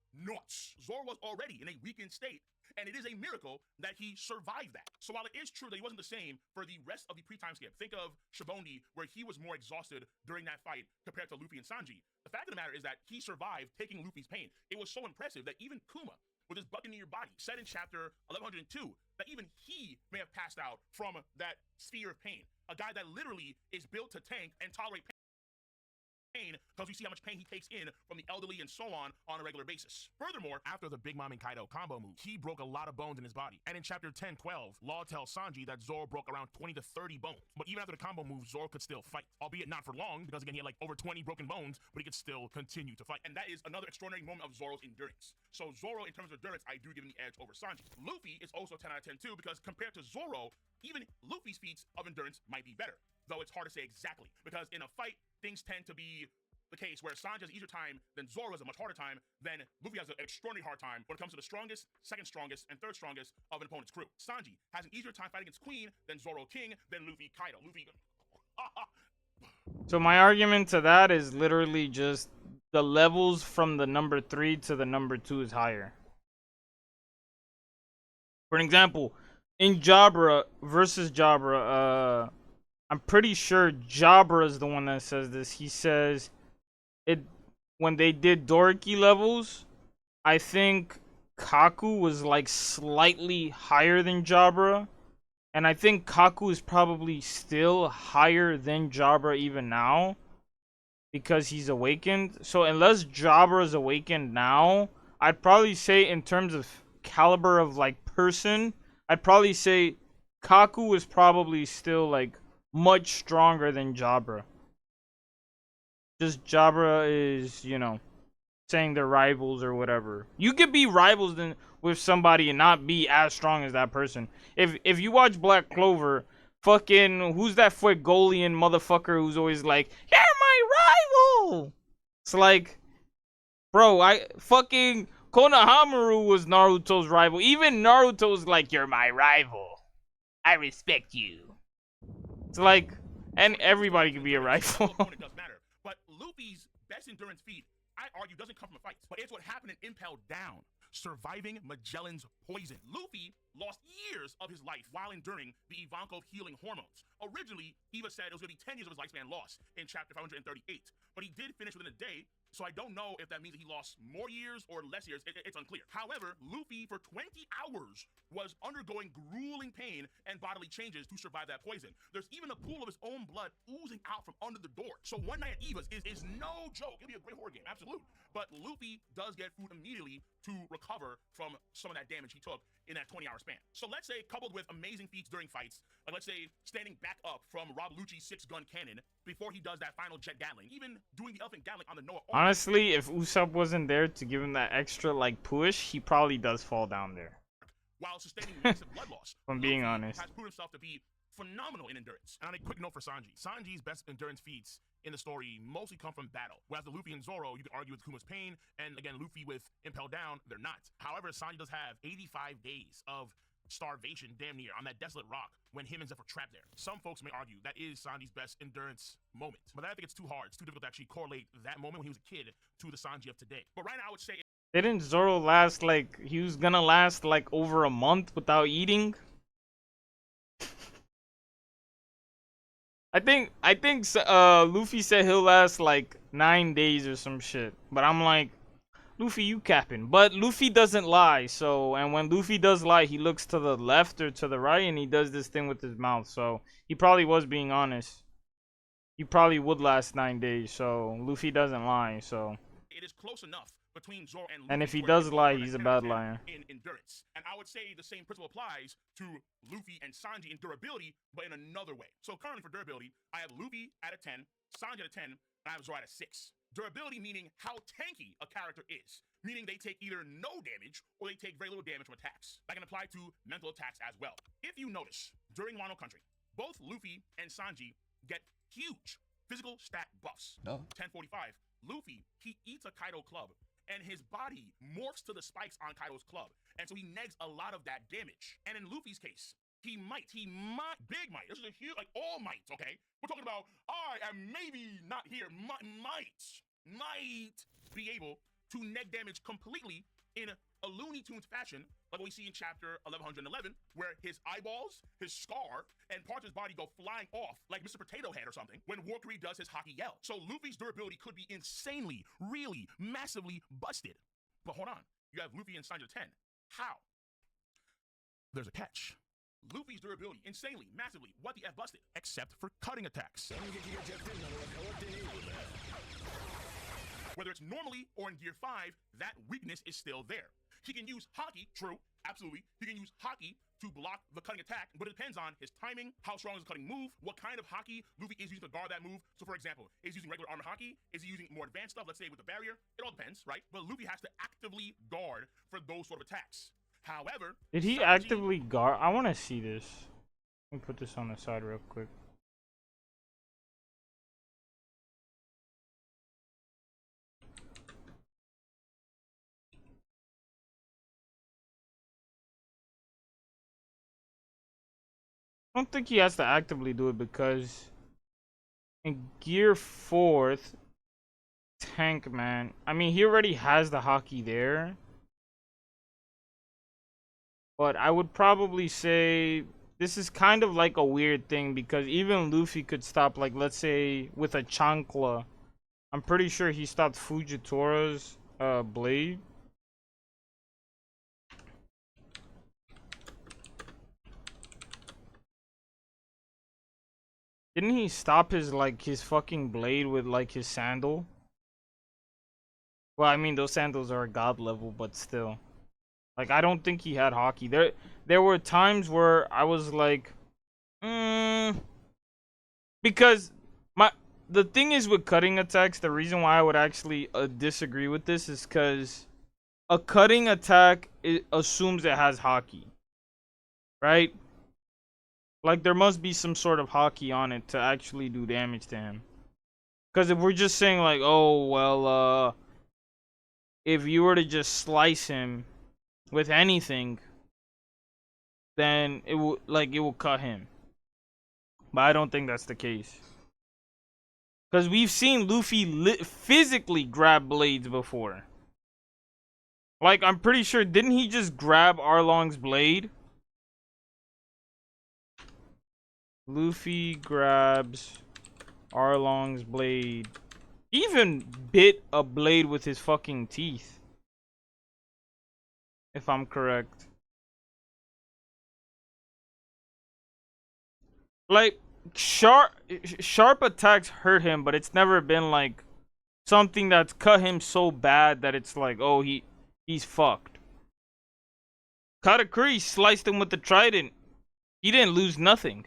Nuts. Zoro was already in a weakened state, and it is a miracle that he survived that. So while it is true that he wasn't the same for the rest of the pre-time skip, think of Shibondi, where he was more exhausted during that fight compared to Luffy and Sanji. The fact of the matter is that he survived taking Luffy's pain. It was so impressive that even Kuma, with his buccaneer body, said in chapter 1102 that even he may have passed out from that sphere of pain. A guy that literally is built to tank and tolerate pain, because we see how much pain he takes in from the elderly and so on a regular basis. Furthermore, after the Big Mom and Kaido combo move, he broke a lot of bones in his body. And in chapter 10-12, Law tells Sanji that Zoro broke around 20 to 30 bones. But even after the combo move, Zoro could still fight, albeit not for long, because again, he had like over 20 broken bones, but he could still continue to fight. And that is another extraordinary moment of Zoro's endurance. So Zoro, in terms of endurance, I do give him the edge over Sanji. Luffy is also 10 out of 10 too, because compared to Zoro, even Luffy's feats of endurance might be better. Though it's hard to say exactly, because in a fight, things tend to be the case where Sanji has an easier time, then Zoro has a much harder time, then Luffy has an extraordinarily hard time when it comes to the strongest, second strongest, and third strongest of an opponent's crew. Sanji has an easier time fighting against Queen, then Zoro King, then Luffy Kaido. Luffy. So my argument to that is literally just the levels from the number 3 to the number 2 is higher. For an example, in Jabra versus Jabra, I'm pretty sure Jabra is the one that says this. He says it when they did Doriki levels, I think Kaku was like slightly higher than Jabra. And I think Kaku is probably still higher than Jabra even now, because he's awakened. So unless Jabra is awakened now, I'd probably say in terms of caliber of like person, I'd probably say Kaku is probably still like much stronger than Jabra. Just Jabra is, you know, saying they're rivals or whatever. You could be rivals with somebody and not be as strong as that person. If you watch Black Clover, fucking who's that Fuegolian motherfucker who's always like, "You're my rival." It's like, bro, I fucking Konohamaru was Naruto's rival. Even Naruto's like, "You're my rival. I respect you." It's like, and everybody can be a rival. It does matter. But Luffy's best endurance feat, I argue, doesn't come from a fight, but it's what happened in Impel Down, surviving Magellan's poison. Luffy lost years of his life while enduring the Ivankov healing hormones. Originally, Eva said it was going to be 10 years of his lifespan lost in chapter 538, but he did finish within a day, so I don't know if that means that he lost more years or less years. It's unclear. However, Luffy, for 20 hours, was undergoing grueling pain and bodily changes to survive that poison. There's even a pool of his own blood oozing out from under the door. So One Night at Eva's is no joke. It'll be a great horror game, absolute. But Luffy does get food immediately to recover from some of that damage he took in that 20-hour span. So let's say, coupled with amazing feats during fights, like let's say standing back up from Rob Lucci's 6-gun cannon before he does that final jet Gatling, even doing the Elephant Gatling on the Noah. Honestly, if Usopp wasn't there to give him that extra like push, he probably does fall down there. While sustaining massive blood loss. If I'm being Luffy honest. has proved himself to be phenomenal in endurance. And on a quick note for Sanji, Sanji's best endurance feats in the story mostly come from battle. Whereas the Luffy and Zoro, you could argue with Kuma's pain, and again, Luffy with Impel Down, they're not. However, Sanji does have 85 days of starvation damn near on that desolate rock when him and Zeph were trapped there. Some folks may argue that is Sanji's best endurance moment, but I think it's too hard. It's too difficult to actually correlate that moment when he was a kid to the Sanji of today. But right now, I would say Didn't Zoro last like he was gonna last like over a month without eating? I think Luffy said he'll last like 9 days or some shit. But I'm like, Luffy, you capping. But Luffy doesn't lie, so, and when Luffy does lie, he looks to the left or to the right and he does this thing with his mouth. So he probably was being honest. He probably would last 9 days, so Luffy doesn't lie, so. it is close enough between Zoro and Luffy. And if he where does they lie, both he's a are bad 10 liar. in endurance. And I would say the same principle applies to Luffy and Sanji in durability, but in another way. So currently for durability, I have Luffy at a 10, Sanji at a 10, and I have Zoro at a 6. Durability meaning how tanky a character is, meaning they take either no damage or they take very little damage from attacks. That can apply to mental attacks as well. If you notice, during Wano Country, both Luffy and Sanji get huge physical stat buffs. 1045, Luffy, he eats a Kaido club, and his body morphs to the spikes on Kaido's club, and so he negs a lot of that damage. And in Luffy's case, he might, big might, this is a huge, like all might, okay? We're talking about, I am maybe not here, might be able to neg damage completely in a Looney Tunes fashion, like what we see in chapter 1111, where his eyeballs, his scar, and parts of his body go flying off like Mr. Potato Head or something when Walker does his hockey yell. So Luffy's durability could be insanely, really, massively busted. But hold on, you have Luffy and Sanji at 10. How? There's a catch. Luffy's durability, insanely, massively, what the F busted, except for cutting attacks. Whether it's normally or in Gear 5, that weakness is still there. He can use Haki, true, absolutely. He can use Haki to block the cutting attack, but it depends on his timing, how strong is the cutting move, what kind of Haki Luffy is using to guard that move. So for example, is he using regular armor Haki? Is he using more advanced stuff, let's say with the barrier? It all depends, right? But Luffy has to actively guard for those sort of attacks. However, did he actively guard? I want to see this. Let me put this on the side real quick. I don't think he has to actively do it because in Gear 4th, Tank Man, I mean, he already has the hockey there. But I would probably say this is kind of like a weird thing because even Luffy could stop, like, let's say with a chancla. I'm pretty sure he stopped Fujitori's blade. Didn't he stop his, like, his fucking blade with, like, his sandal? Well, I mean, those sandals are god level, but still. Like, I don't think he had hockey. There were times where I was like, because the thing is with cutting attacks, the reason why I would actually disagree with this is because a cutting attack assumes it has hockey, right? Like, there must be some sort of hockey on it to actually do damage to him. Because if we're just saying, like, oh, well, if you were to just slice him with anything, then it will cut him. But I don't think that's the case. Because we've seen Luffy physically grab blades before. Like, I'm pretty sure, didn't he just grab Arlong's blade? Luffy grabs Arlong's blade. He even bit a blade with his fucking teeth. If I'm correct. Like, sharp attacks hurt him, but it's never been like something that's cut him so bad that it's like, oh, he's fucked. Katakuri sliced him with the trident. He didn't lose nothing.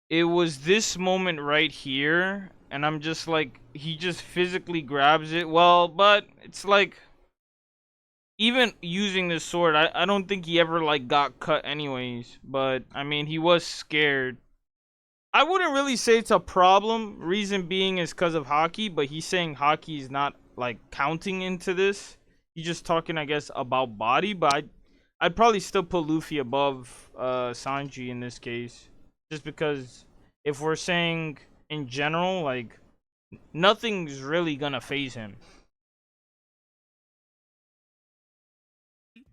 It was this moment right here, and I'm just like, he just physically grabs it. Well, but it's like, even using this sword, I don't think he ever like got cut anyways. But I mean, he was scared. I wouldn't really say it's a problem. Reason being is because of hockey, but he's saying hockey is not like counting into this. He's just talking, I guess, about body. But I'd probably still put Luffy above Sanji in this case, just because if we're saying in general, like nothing's really gonna phase him.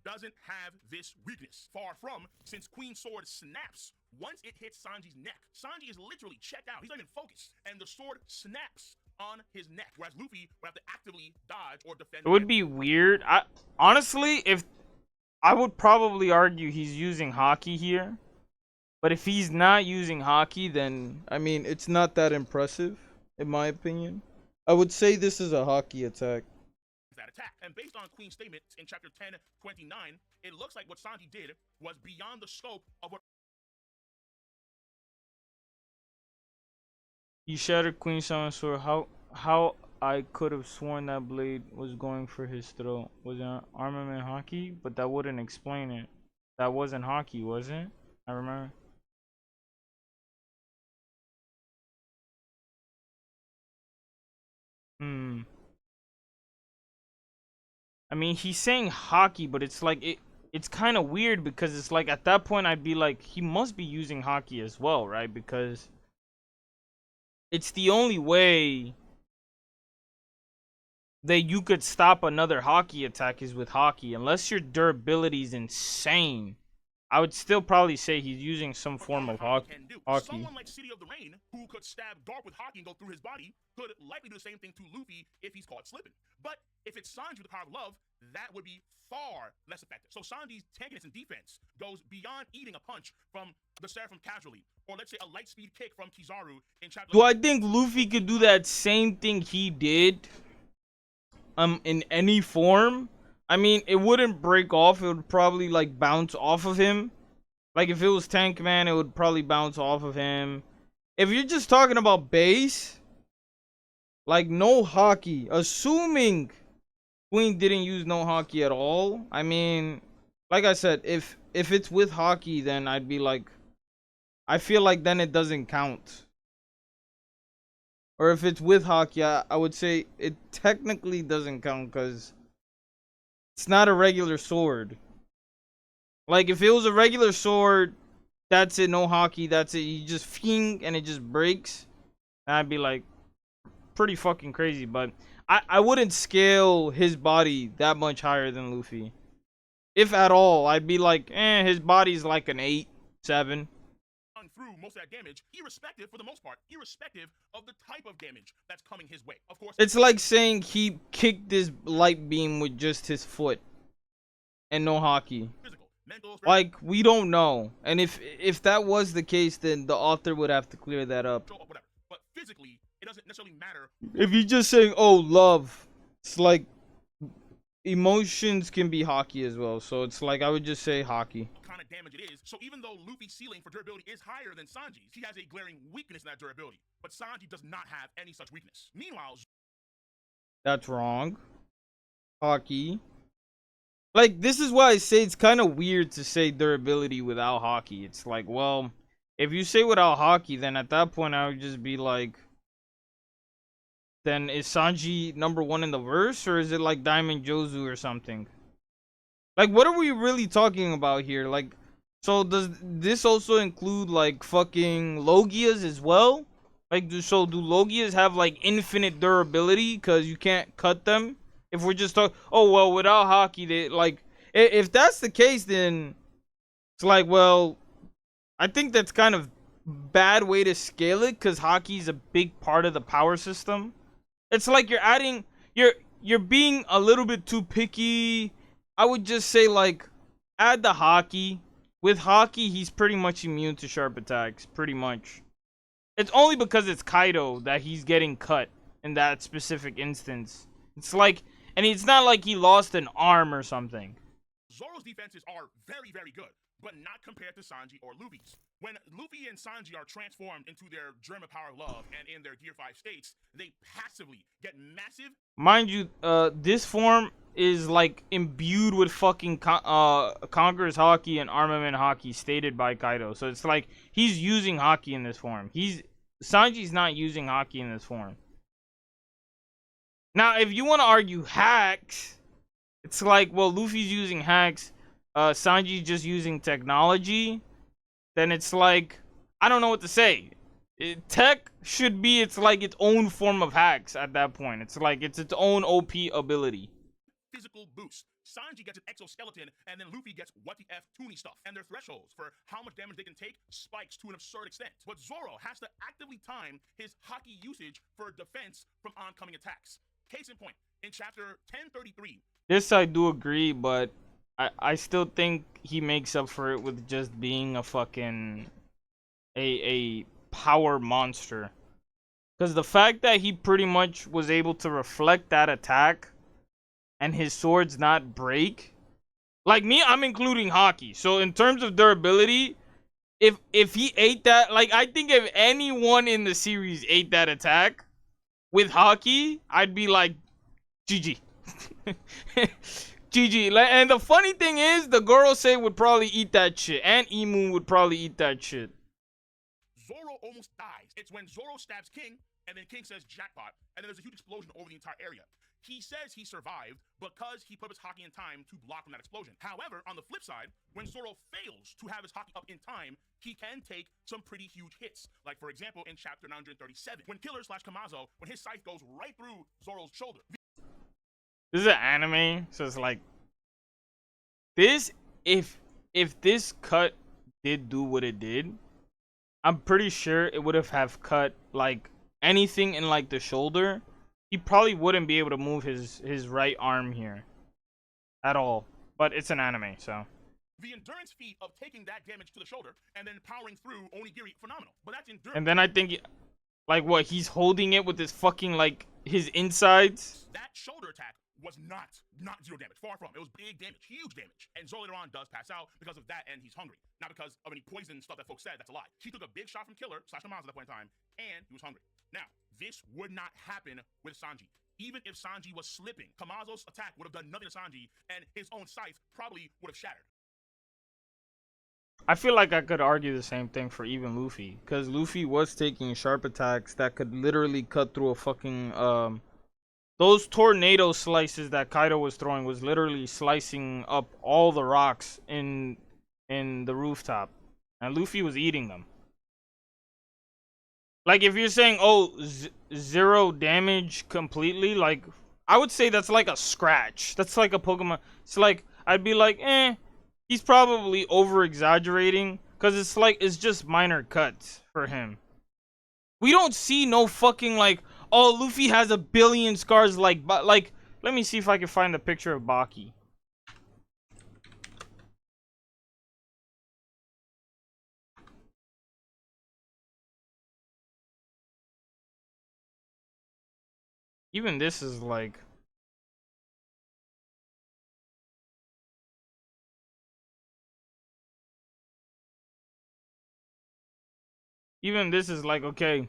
Doesn't have this weakness. Far from, since Queen Sword snaps once it hits Sanji's neck. Sanji is literally checked out. He's not even focused. And the sword snaps on his neck. Whereas Luffy would have to actively dodge or defend. It would be weird. I honestly, if I would probably argue he's using hockey here. But if he's not using hockey, then I mean it's not that impressive, in my opinion. I would say this is a hockey attack. That attack. And based on Queen's statement in chapter 10:29, it looks like what Sanji did was beyond the scope of what He shattered Queen Summon's sword. How I could have sworn that blade was going for his throat. Was it armament hockey? But that wouldn't explain it. That wasn't hockey, was it? I remember. I mean, he's saying hockey, but it's like it's kind of weird because it's like at that point I'd be like he must be using hockey as well, right? Because it's the only way that you could stop another hockey attack is with hockey, unless your durability is insane. I would still probably say he's using some form of hockey. Someone like City of the Rain, who could stab Garp with hockey and go through his body, could likely do the same thing to Luffy if he's caught slipping. But if it's Sanji with the power of love, that would be far less effective. So Sanji's tankiness and defense goes beyond eating a punch from the Seraphim casually, or let's say a light speed kick from Kizaru in chapter. Do I think Luffy could do that same thing he did in any form? I mean, it wouldn't break off. It would probably like bounce off of him. Like if it was Tank Man, it would probably bounce off of him. If you're just talking about base, like no hockey, assuming Queen didn't use no hockey at all. I mean, like I said, if it's with hockey, then I'd be like, I feel like then it doesn't count. Or if it's with hockey, I would say it technically doesn't count because it's not a regular sword. Like, if it was a regular sword, that's it, no hockey, that's it. You just fing and it just breaks. And I'd be like, pretty fucking crazy. But I wouldn't scale his body that much higher than Luffy. If at all, I'd be like, his body's like an 8, 7. Through most of that damage, irrespective, for the most part, irrespective of the type of damage that's coming his way. Of course, it's like saying he kicked this light beam with just his foot and no hockey. Physical, mental, like we don't know, and if that was the case, then the author would have to clear that up. Whatever. But physically, it doesn't necessarily matter. If you're just saying, "Oh, love," it's like emotions can be hockey as well. So it's like I would just say hockey. Kind of damage it is. So even though Luffy's ceiling for durability is higher than Sanji's, he has a glaring weakness in that durability. But Sanji does not have any such weakness. Meanwhile, that's wrong. Hockey. Like, this is why I say it's kind of weird to say durability without hockey. It's like, well, if you say without hockey, then at that point I would just be like, then is Sanji #1 in the verse, or is it like Diamond Jozu or something? Like, what are we really talking about here? Like, so does this also include like fucking Logias as well? Like, do Logias have like infinite durability because you can't cut them? If we're just talking, oh well, without hockey, they like, if that's the case, then it's like, well, I think that's kind of bad way to scale it because hockey is a big part of the power system. It's like you're adding, you're being a little bit too picky. I would just say like, add the hockey. With hockey, he's pretty much immune to sharp attacks, pretty much. It's only because it's Kaido that he's getting cut in that specific instance. It's like, and it's not like he lost an arm or something. Zoro's defenses are very, very good, but not compared to Sanji or Luffy's. When Luffy and Sanji are transformed into their German power love and in their Gear 5 states, they passively get massive. Mind you, this form is like imbued with fucking Conqueror's Haki and Armament Haki stated by Kaido. So it's like he's using Haki in this form. Sanji's not using Haki in this form. Now, if you want to argue hacks, it's like, well, Luffy's using hacks, Sanji's just using technology. Then it's like, I don't know what to say. Tech should be its own form of hacks at that point. It's like it's its own OP ability. Physical boost. Sanji gets an exoskeleton, and then Luffy gets what the F Toonie stuff. And their thresholds for how much damage they can take spikes to an absurd extent. But Zoro has to actively time his Haki usage for defense from oncoming attacks. Case in point, in chapter 1033. This I do agree, but I still think he makes up for it with just being a fucking a power monster. Because the fact that he pretty much was able to reflect that attack and his swords not break. Like me, I'm including Haki. So in terms of durability, if he ate that, like I think if anyone in the series ate that attack with Haki, I'd be like, GG. GG. And the funny thing is, the Gorosei would probably eat that shit. And Emu would probably eat that shit. Zoro almost dies. It's when Zoro stabs King, and then King says jackpot, and then there's a huge explosion over the entire area. He says he survived because he put his Haki in time to block from that explosion. However, on the flip side, when Zoro fails to have his Haki up in time, he can take some pretty huge hits. Like, for example, in chapter 937, when Killer/Kamazo, when his scythe goes right through Zoro's shoulder. This is an anime, so it's like this. If this cut did do what it did, I'm pretty sure it would have cut like anything in like the shoulder. He probably wouldn't be able to move his right arm here at all. But it's an anime, so. The endurance feat of taking that damage to the shoulder and then powering through Onigiri, phenomenal. But that's endurance. And then I think, like what, he's holding it with his fucking like his insides. That shoulder attack was not zero damage. Far from. It was big damage, huge damage. And Zoro later on does pass out because of that, and he's hungry. Not because of any poison stuff that folks said. That's a lie. He took a big shot from Killer/Kamazo at that point in time, and he was hungry. Now, this would not happen with Sanji. Even if Sanji was slipping, Kamazo's attack would have done nothing to Sanji, and his own scythe probably would have shattered. I feel like I could argue the same thing for even Luffy, because Luffy was taking sharp attacks that could literally cut through a fucking those tornado slices that Kaido was throwing was literally slicing up all the rocks in the rooftop, and Luffy was eating them. Like, if you're saying, oh, zero damage completely, like, I would say that's like a scratch. That's like a Pokemon. It's like, I'd be like, he's probably over-exaggerating, because it's like, it's just minor cuts for him. We don't see no fucking, like, oh, Luffy has a billion scars, like, but, like, let me see if I can find a picture of Baki. Even this is like, even this is like, okay,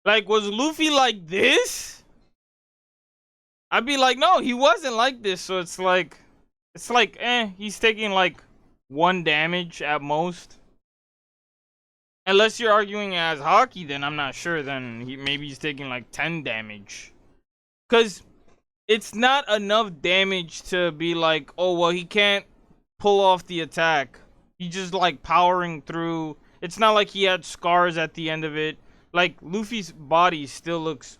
like, was Luffy like this? I'd be like, no, he wasn't like this. So it's like, he's taking like 1 damage at most. Unless you're arguing as Haki, then I'm not sure. Then maybe he's taking like 10 damage. Because it's not enough damage to be like, oh, well, he can't pull off the attack. He's just like powering through. It's not like he had scars at the end of it. Like, Luffy's body still looks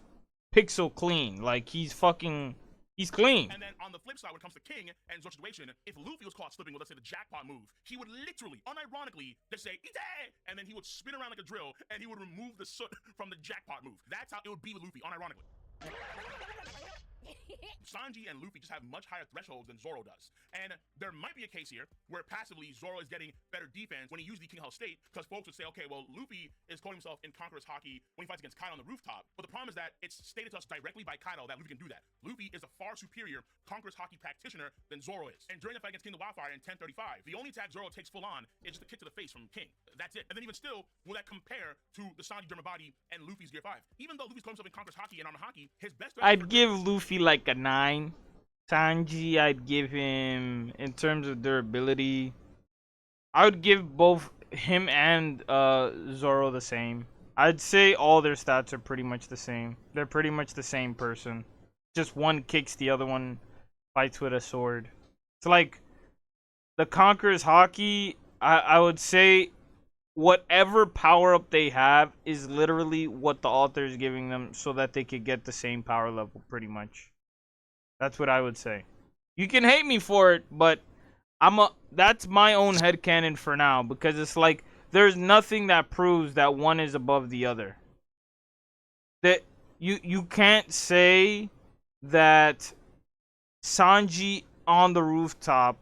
pixel clean. Like, he's clean. And then on the flip side, when it comes to King and Zoro's situation, if Luffy was caught slipping with, let's say, the jackpot move, he would literally, unironically, just say, Ite! And then he would spin around like a drill, and he would remove the soot from the jackpot move. That's how it would be with Luffy, unironically. Sanji and Luffy just have much higher thresholds than Zoro does. And there might be a case here where passively Zoro is getting better defense when he uses the King Hell State, because folks would say, okay, well, Luffy is quoting himself in Conqueror's Haki when he fights against Kaido on the rooftop. But the problem is that it's stated to us directly by Kaido that Luffy can do that. Luffy is a far superior Conqueror's Haki practitioner than Zoro is. And during the fight against King of the Wildfire in 1035, the only attack Zoro takes full on is just a kick to the face from King. That's it. And then even still, will that compare to the Sanji German body and Luffy's Gear 5? Even though Luffy's calling himself in Conqueror's Haki and Armor Haki, his best I'd give Luffy like a 9. Sanji, I'd give him, in terms of durability, I would give both him and Zoro the same. I'd say all their stats are pretty much the same. They're pretty much the same person. Just one kicks, the other one fights with a sword. It's like the Conqueror's Haki, I would say whatever power up they have is literally what the author is giving them so that they could get the same power level, pretty much. That's what I would say. You can hate me for it, but that's my own headcanon for now, because it's like there's nothing that proves that one is above the other. That you can't say that Sanji on the rooftop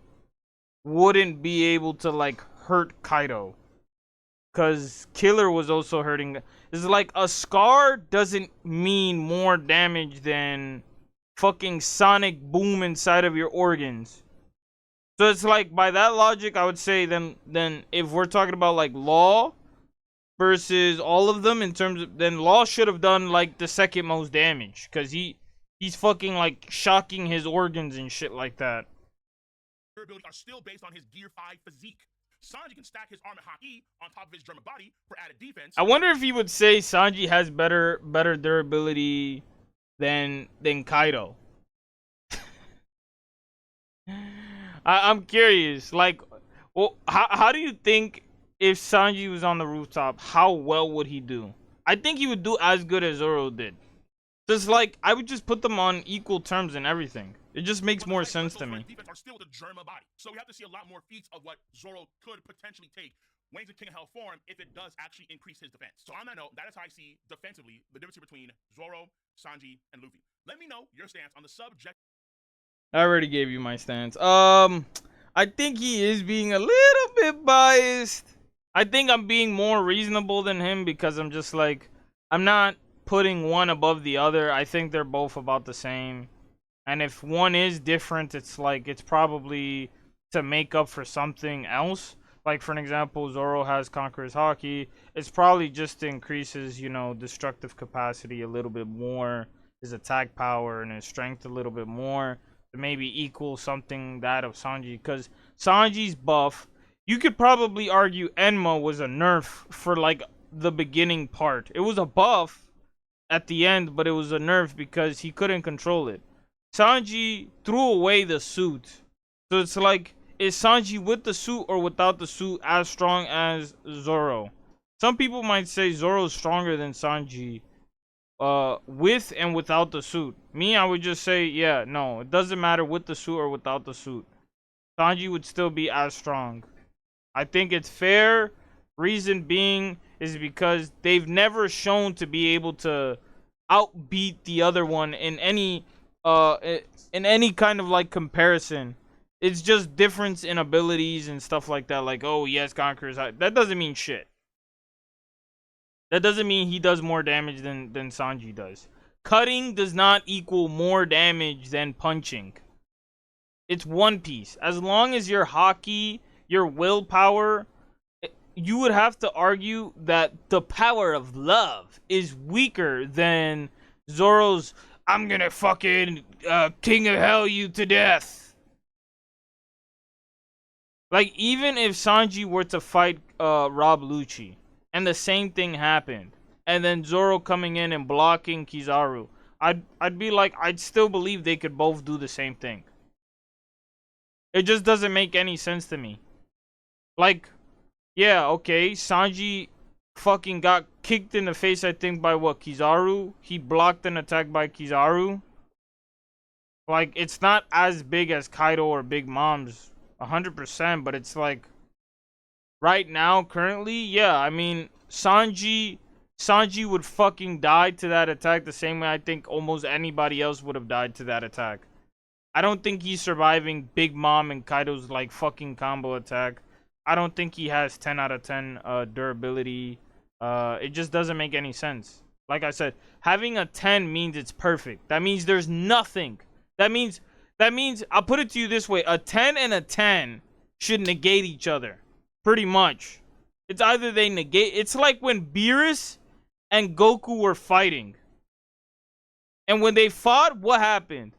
wouldn't be able to like hurt Kaido, cuz Killer was also hurting. It's like a scar doesn't mean more damage than fucking sonic boom inside of your organs. So it's like, by that logic, I would say then if we're talking about like Law versus all of them in terms of, then Law should have done like the second most damage, cuz he's fucking like shocking his organs and shit like that. Durability are still based on his Gear 5 physique. Sanji can stack his Armor Haki on top of his German body for added defense. I wonder if he would say Sanji has better durability than Kaido. I'm curious. Like, well, how do you think if Sanji was on the rooftop, how well would he do? I think he would do as good as Zoro did. Just like, I would just put them on equal terms and everything. It just makes more sense to me. Defense are still the Germa body, so we have to see a lot more feats of what Zoro could potentially take when he's in King of Hell form if it does actually increase his defense. So on that note, that is how I see defensively the difference between Zoro, Sanji, and Luffy. Let me know your stance on the subject. I already gave you my stance. I think he is being a little bit biased. I think I'm being more reasonable than him because I'm just like, I'm not putting one above the other. I think they're both about the same. And if one is different, it's like, it's probably to make up for something else. Like, for an example, Zoro has Conqueror's Haki. It's probably just increases, you know, destructive capacity a little bit more, his attack power and his strength a little bit more, to maybe equal something that of Sanji. Because Sanji's buff, you could probably argue Enma was a nerf for, like, the beginning part. It was a buff at the end, but it was a nerf because he couldn't control it. Sanji threw away the suit. So it's like, is Sanji with the suit or without the suit as strong as Zoro? Some people might say Zoro's stronger than Sanji with and without the suit. Me, I would just say, yeah, no, it doesn't matter with the suit or without the suit. Sanji would still be as strong. I think it's fair. Reason being is because they've never shown to be able to outbeat the other one in any kind of like comparison. It's just difference in abilities and stuff like that. Like, oh yes, Conqueror's Haki. That doesn't mean shit. That doesn't mean he does more damage than Sanji does. Cutting does not equal more damage than punching. It's One Piece. As long as your haki, your willpower, you would have to argue that the power of love is weaker than Zoro's, I'm gonna fucking King of Hell you to death. Like, even if Sanji were to fight Rob Lucci, and the same thing happened, and then Zoro coming in and blocking Kizaru, I'd be like, I'd still believe they could both do the same thing. It just doesn't make any sense to me. Like, yeah, okay, Sanji fucking got kicked in the face, I think, by what, Kizaru? He blocked an attack by Kizaru. Like, it's not as big as Kaido or Big Mom's 100%, but it's like, right now, currently, yeah, I mean, Sanji Sanji would fucking die to that attack the same way I think almost anybody else would have died to that attack. I don't think he's surviving Big Mom and Kaido's like fucking combo attack. I don't think he has 10 out of 10 durability. It just doesn't make any sense. Like I said, having a 10 means it's perfect. That means there's nothing. That means I'll put it to you this way. A 10 and a 10 should negate each other. Pretty much. It's either they negate. It's like when Beerus and Goku were fighting. And when they fought, what happened?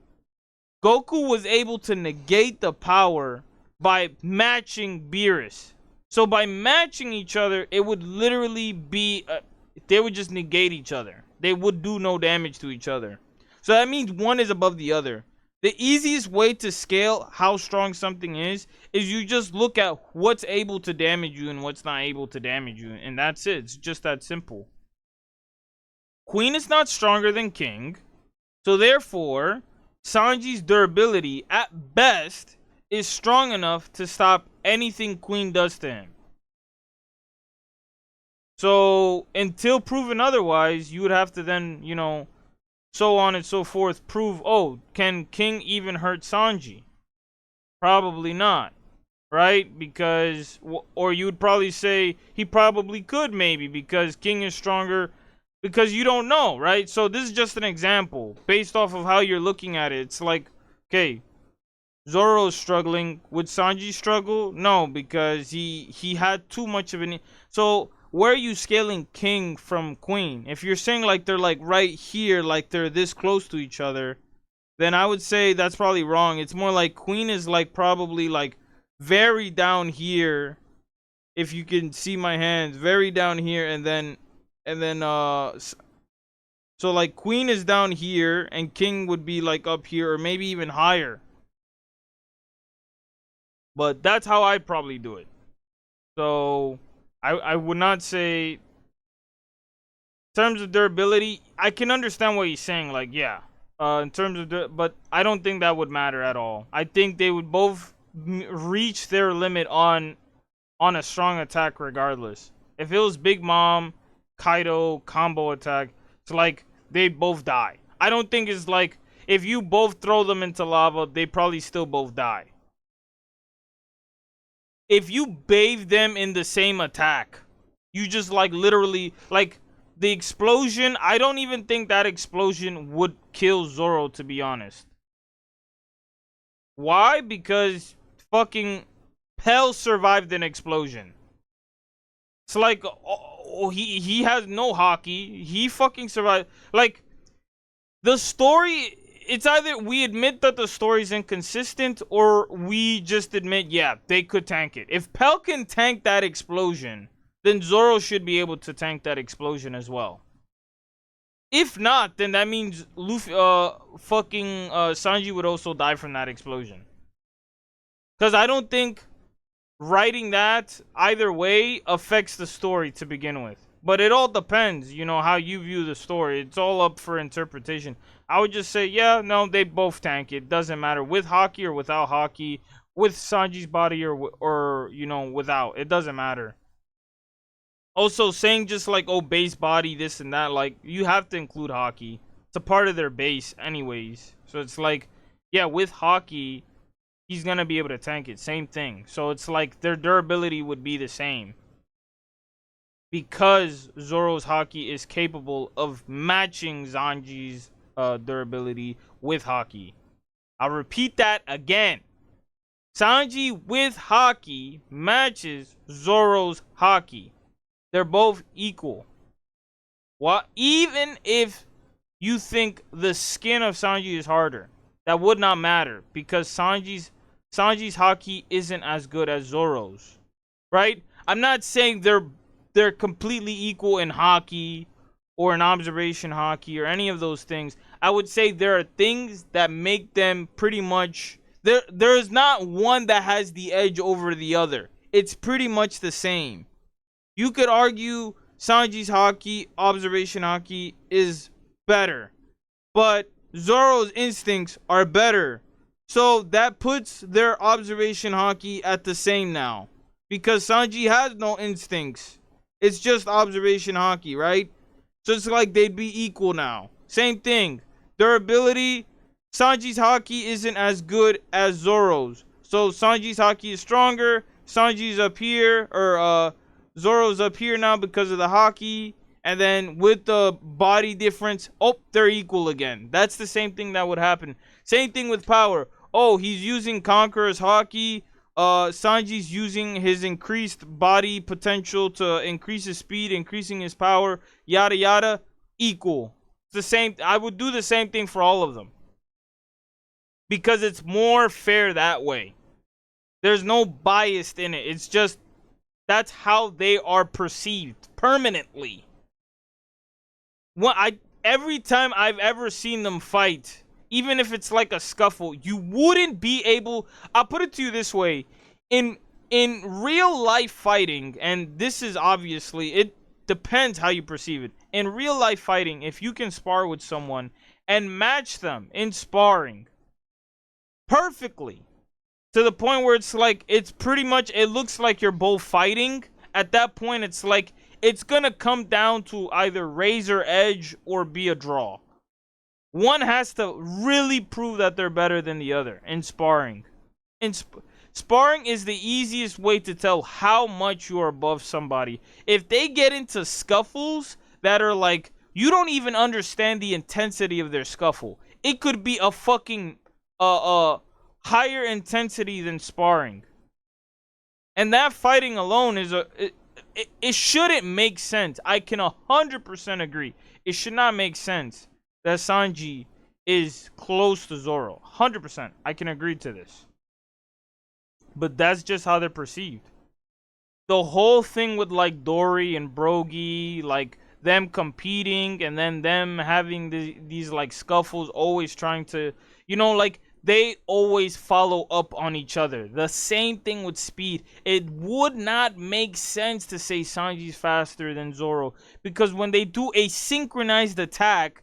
Goku was able to negate the power by matching Beerus. So by matching each other, it would literally be... they would just negate each other. They would do no damage to each other. So that means one is above the other. The easiest way to scale how strong something is you just look at what's able to damage you and what's not able to damage you. And that's it. It's just that simple. Queen is not stronger than King. So therefore, Sanji's durability, at best, is strong enough to stop anything Queen does to him. So, until proven otherwise, you would have to then, you know, so on and so forth, prove, oh, can King even hurt Sanji? Probably not, right? Because, or you would probably say he probably could maybe because King is stronger, because you don't know, right? So this is just an example based off of how you're looking at it. It's like, okay, Zoro's struggling. Would Sanji struggle? No, because he had too much of an... So where are you scaling King from Queen? If you're saying like they're like right here, like they're this close to each other, then I would say that's probably wrong. It's more like Queen is like probably like very down here. If you can see my hands, very down here, and then so like Queen is down here and King would be like up here or maybe even higher. But that's how I'd probably do it. So I would not say, in terms of durability, I can understand what he's saying. Like, yeah, in terms of, but I don't think that would matter at all. I think they would both reach their limit on a strong attack regardless. If it was Big Mom, Kaido combo attack, it's like they both die. I don't think it's like if you both throw them into lava, they probably still both die. If you bathe them in the same attack, you just like literally like the explosion. I don't even think that explosion would kill Zoro, to be honest. Why? Because fucking Pell survived an explosion. It's like, oh, he has no hockey. He fucking survived. Like, the story, it's either we admit that the story's inconsistent or we just admit, yeah, they could tank it. If Pell can tank that explosion, then Zoro should be able to tank that explosion as well. If not, then that means Luffy, Sanji would also die from that explosion. Because I don't think writing that either way affects the story to begin with. But it all depends, you know, how you view the story. It's all up for interpretation. I would just say, yeah, no, they both tank it. Doesn't matter with hockey or without hockey, with Sanji's body or you know, without. It doesn't matter. Also, saying just like, oh, base body, this and that, like, you have to include hockey. It's a part of their base anyways. So it's like, yeah, with hockey, he's going to be able to tank it. Same thing. So it's like their durability would be the same. Because Zoro's hockey is capable of matching Sanji's durability with hockey. I'll repeat that again. Sanji with hockey matches Zoro's hockey. They're both equal. What? Even if you think the skin of Sanji is harder, that would not matter because Sanji's hockey isn't as good as Zoro's, right? I'm not saying they're completely equal in hockey or in observation hockey or any of those things. I would say there are things that make them pretty much there's not one that has the edge over the other. It's pretty much the same. You could argue Sanji's hockey, observation hockey, is better. But Zoro's instincts are better. So that puts their observation hockey at the same now. Because Sanji has no instincts. It's just observation hockey, right? So it's like they'd be equal now. Same thing. Durability, Sanji's haki isn't as good as Zoro's. So Sanji's haki is stronger. Sanji's up here, or Zoro's up here now because of the haki. And then with the body difference, oh, they're equal again. That's the same thing that would happen. Same thing with power. Oh, he's using Conqueror's haki. Sanji's using his increased body potential to increase his speed, increasing his power, yada yada. Equal. It's the same. I would do the same thing for all of them. Because it's more fair that way. There's no bias in it. It's just that's how they are perceived permanently. Every time I've ever seen them fight, even if it's like a scuffle, you wouldn't be able. I'll put it to you this way: in real life fighting, and this is obviously it depends how you perceive it. In real life fighting, if you can spar with someone and match them in sparring perfectly to the point where it's like it's pretty much it looks like you're both fighting. At that point, it's like it's gonna come down to either razor edge or be a draw. One has to really prove that they're better than the other in sparring. Sparring is the easiest way to tell how much you are above somebody. If they get into scuffles that are like you don't even understand the intensity of their scuffle. It could be a fucking higher intensity than sparring. And that fighting alone is it shouldn't make sense. I can 100% agree. It should not make sense that Sanji is close to Zoro. 100%. I can agree to this. But that's just how they're perceived. The whole thing with like Dory and Brogy, like them competing and then them having these like scuffles, always trying to, like they always follow up on each other. The same thing with speed. It would not make sense to say Sanji's faster than Zoro because when they do a synchronized attack,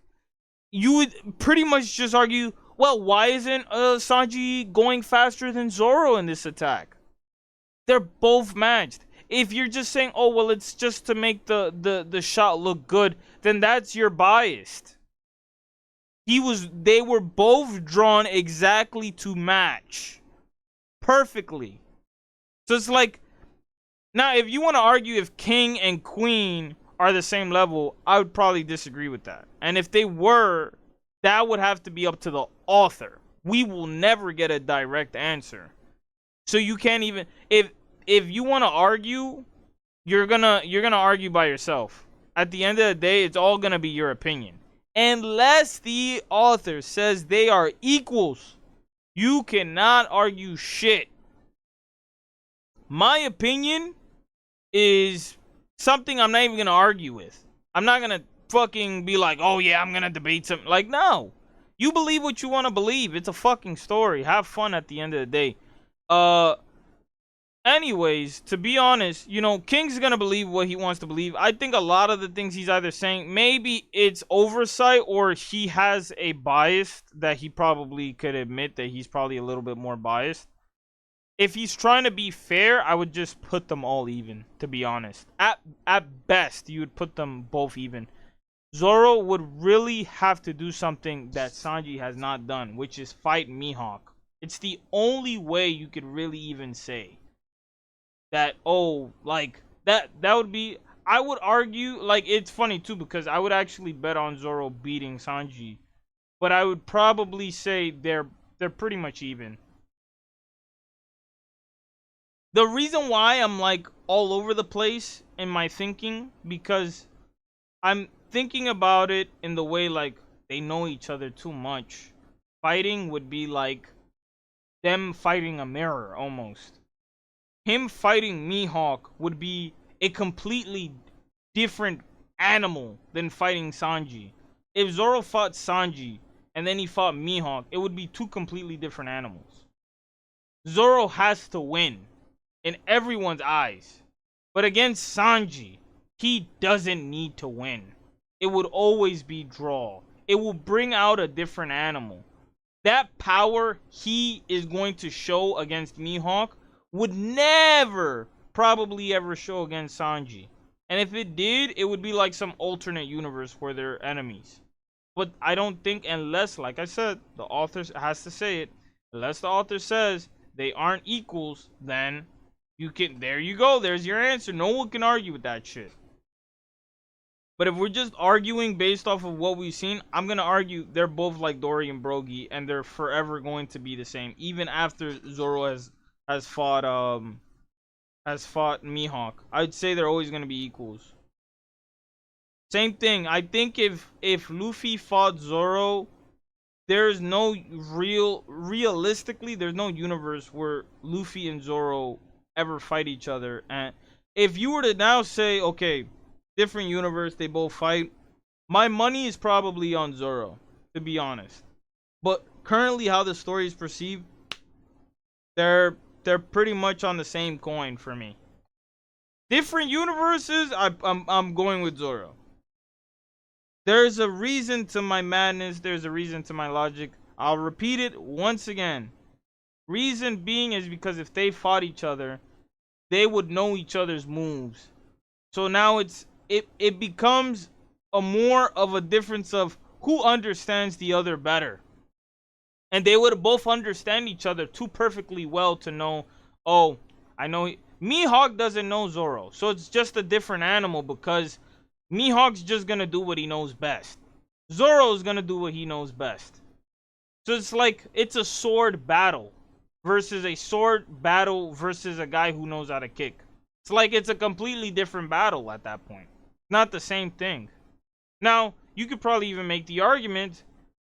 you would pretty much just argue, well, why isn't Sanji going faster than Zoro in this attack? They're both matched. If you're just saying, oh, well, it's just to make the shot look good, then that's your biased. They were both drawn exactly to match. Perfectly. So it's like, now if you want to argue if King and Queen are the same level, I would probably disagree with that. And if they were, that would have to be up to the author. We will never get a direct answer. So you can't even, if you want to argue, you're gonna argue by yourself. At the end of the day, it's all gonna be your opinion. Unless the author says they are equals, you cannot argue shit. My opinion is something I'm not even gonna argue with. I'm not gonna fucking be like, oh yeah, I'm gonna debate something. Like, no. You believe what you want to believe. It's a fucking story. Have fun at the end of the day. Anyways, to be honest, King's gonna believe what he wants to believe. I think a lot of the things he's either saying, maybe it's oversight or he has a bias that he probably could admit that he's probably a little bit more biased. If he's trying to be fair, I would just put them all even, to be honest. At best, you would put them both even. Zoro would really have to do something that Sanji has not done, which is fight Mihawk. It's the only way you could really even say that, oh, like, that would be, I would argue, like, it's funny, too, because I would actually bet on Zoro beating Sanji, but I would probably say they're pretty much even. The reason why I'm, like, all over the place in my thinking, because I'm thinking about it in the way, like, they know each other too much. Fighting would be like them fighting a mirror, almost. Him fighting Mihawk would be a completely different animal than fighting Sanji. If Zoro fought Sanji and then he fought Mihawk, it would be two completely different animals. Zoro has to win in everyone's eyes. But against Sanji, he doesn't need to win. It would always be draw. It will bring out a different animal. That power he is going to show against Mihawk would never probably ever show against Sanji. And if it did, it would be like some alternate universe where they're enemies. But I don't think, unless, like I said, the author has to say it, unless the author says they aren't equals, then there you go, there's your answer. No one can argue with that shit. But if we're just arguing based off of what we've seen, I'm gonna argue they're both like Dory and Brogy, and they're forever going to be the same, even after Zoro has fought Mihawk. I'd say they're always gonna be equals. Same thing. I think if Luffy fought Zoro, there's no realistically, there's no universe where Luffy and Zoro ever fight each other. And if you were to now say, okay, different universe, they both fight, my money is probably on Zoro, to be honest. But currently, how the story is perceived, they're pretty much on the same coin for me. Different universes, I'm going with Zoro. There's a reason to my madness. There's a reason to my logic. I'll repeat it once again. Reason being is because if they fought each other, they would know each other's moves. So now it becomes a more of a difference of who understands the other better. And they would both understand each other too perfectly well to know, oh, I know Mihawk doesn't know Zoro. So it's just a different animal because Mihawk's just gonna do what he knows best. Zoro's gonna do what he knows best. So it's like it's a sword battle versus a sword battle versus a guy who knows how to kick. It's like it's a completely different battle at that point. Not the same thing. Now, you could probably even make the argument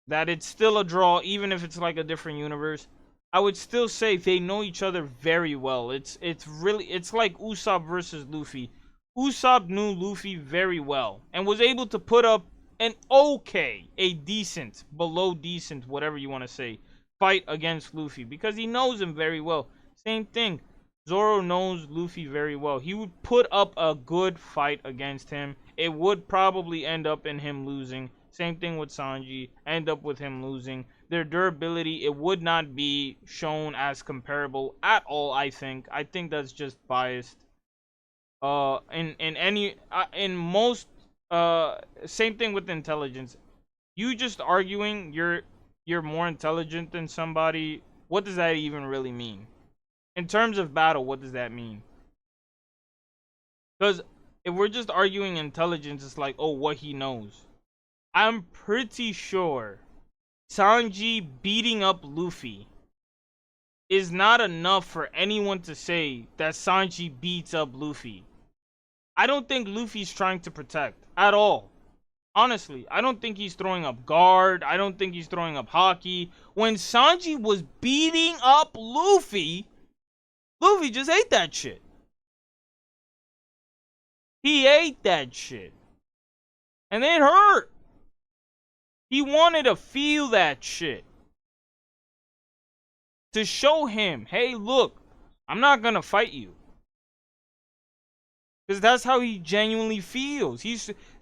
that it's still a draw, even if it's like a different universe. I would still say they know each other very well. It's like Usopp versus Luffy. Usopp knew Luffy very well and was able to put up a decent, below decent, whatever you want to say, fight against Luffy because he knows him very well. Same thing. Zoro knows Luffy very well. He would put up a good fight against him. It would probably end up in him losing. Same thing with Sanji. End up with him losing. Their durability, it would not be shown as comparable at all, I think. I think that's just biased. In most same thing with intelligence. You just arguing you're more intelligent than somebody, what does that even really mean? In terms of battle, what does that mean? Because if we're just arguing intelligence, it's like, oh, what he knows. I'm pretty sure Sanji beating up Luffy is not enough for anyone to say that Sanji beats up Luffy. I don't think Luffy's trying to protect at all. Honestly, I don't think he's throwing up guard. I don't think he's throwing up hockey. When Sanji was beating up Luffy, Luffy just ate that shit. He ate that shit. And it hurt. He wanted to feel that shit. To show him, hey, look, I'm not gonna fight you. Because that's how he genuinely feels.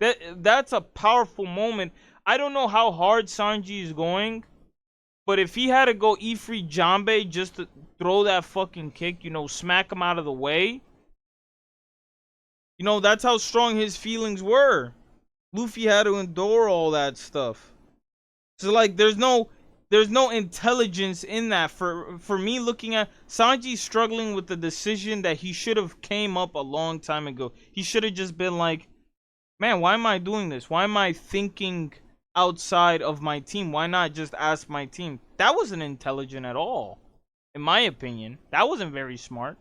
That's a powerful moment. I don't know how hard Sanji is going, but if he had to go Ifrit Jambe just to throw that fucking kick, smack him out of the way, that's how strong his feelings were. Luffy had to endure all that stuff. So like there's no intelligence in that. For me, looking at Sanji struggling with the decision that he should have came up a long time ago. He should have just been like, man, why am I doing this? Why am I thinking outside of my team? Why not just ask my team? That wasn't intelligent at all, in my opinion. That wasn't very smart.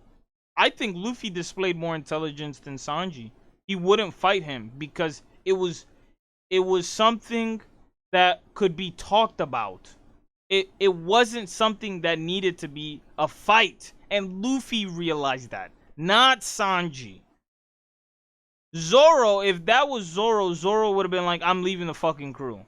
I think Luffy displayed more intelligence than Sanji. He wouldn't fight him because it was something that could be talked about. It wasn't something that needed to be a fight. And Luffy realized that. Not Sanji. Zoro, if that was Zoro, Zoro would have been like, I'm leaving the fucking crew.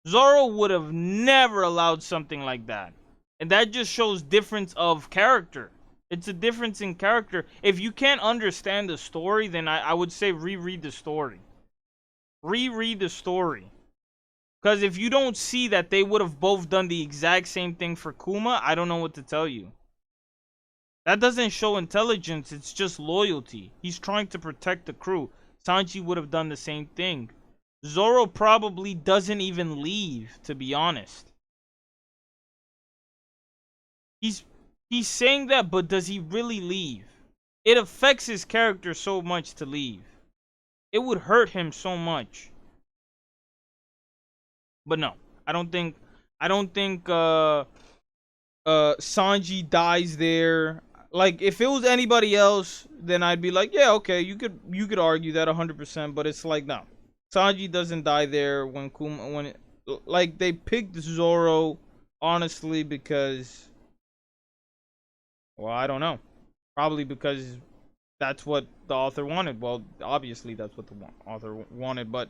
Zoro would have never allowed something like that. And that just shows difference of character. It's a difference in character. If you can't understand the story, then I would say reread the story. Reread the story. Because if you don't see that they would have both done the exact same thing for Kuma, I don't know what to tell you. That doesn't show intelligence, it's just loyalty. He's trying to protect the crew. Sanji would have done the same thing. Zoro probably doesn't even leave, to be honest. He's saying that, but does he really leave? It affects his character so much to leave. It would hurt him so much. But no, I don't think Sanji dies there. Like, if it was anybody else, then I'd be like, yeah, okay, you could argue that 100%, but it's like, no. Sanji doesn't die there like, they picked Zoro honestly because, well, I don't know. Probably because that's what the author wanted. Well, obviously that's what the author wanted, but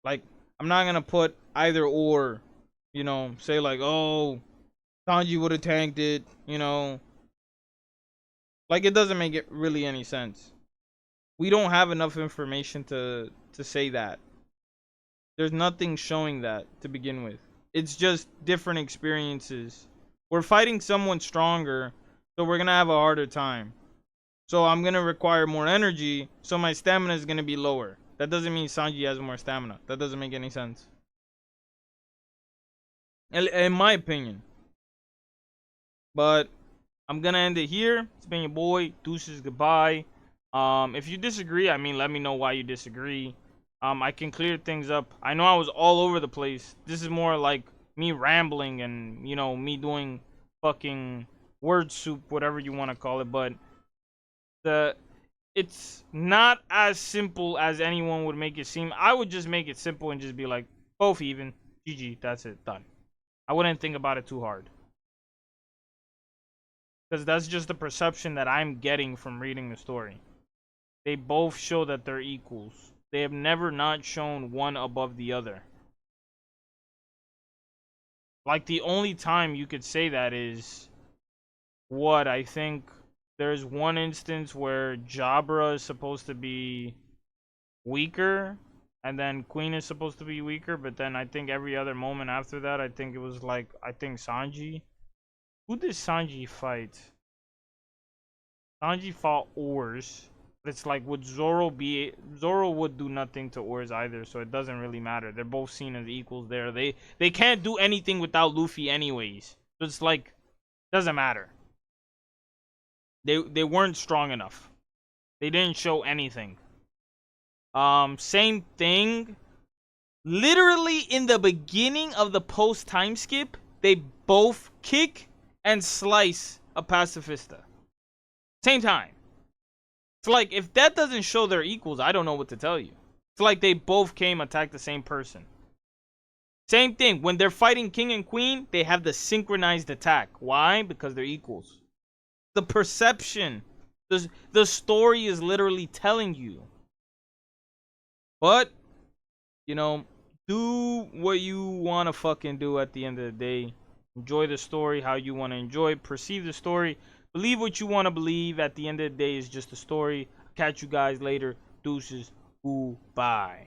like, I'm not going to put either or, say like, oh, Sanji would have tanked it, Like, it doesn't make it really any sense. We don't have enough information to say that. There's nothing showing that to begin with. It's just different experiences. We're fighting someone stronger, so we're going to have a harder time. So I'm going to require more energy, so my stamina is going to be lower. That doesn't mean Sanji has more stamina. That doesn't make any sense. In my opinion. But I'm gonna end it here. It's been your boy. Deuces, goodbye. If you disagree, I mean, let me know why you disagree. I can clear things up. I know I was all over the place. This is more like me rambling and, me doing fucking word soup, whatever you want to call it. But it's not as simple as anyone would make it seem. I would just make it simple and just be like, both even. GG, that's it, done. I wouldn't think about it too hard. Because that's just the perception that I'm getting from reading the story. They both show that they're equals. They have never not shown one above the other. Like, the only time you could say that is, I think there's one instance where Jabra is supposed to be weaker, and then Queen is supposed to be weaker, but then I think every other moment after that, I think it was like, Sanji. Who did Sanji fight? Sanji fought Oars. But it's like, would Zoro would do nothing to Oars either, so it doesn't really matter. They're both seen as equals there. They can't do anything without Luffy anyways. So it's like, doesn't matter. They weren't strong enough. They didn't show anything. Same thing. Literally in the beginning of the post time skip, they both kick and slice a pacifista. Same time. It's like, if that doesn't show they're equals, I don't know what to tell you. It's like they both came, attacked the same person. Same thing. When they're fighting King and Queen, they have the synchronized attack. Why? Because they're equals. The perception. The story is literally telling you. But, do what you want to fucking do at the end of the day. Enjoy the story how you want to enjoy it. Perceive the story. Believe what you want to believe. At the end of the day, it's just a story. Catch you guys later. Deuces. Bye.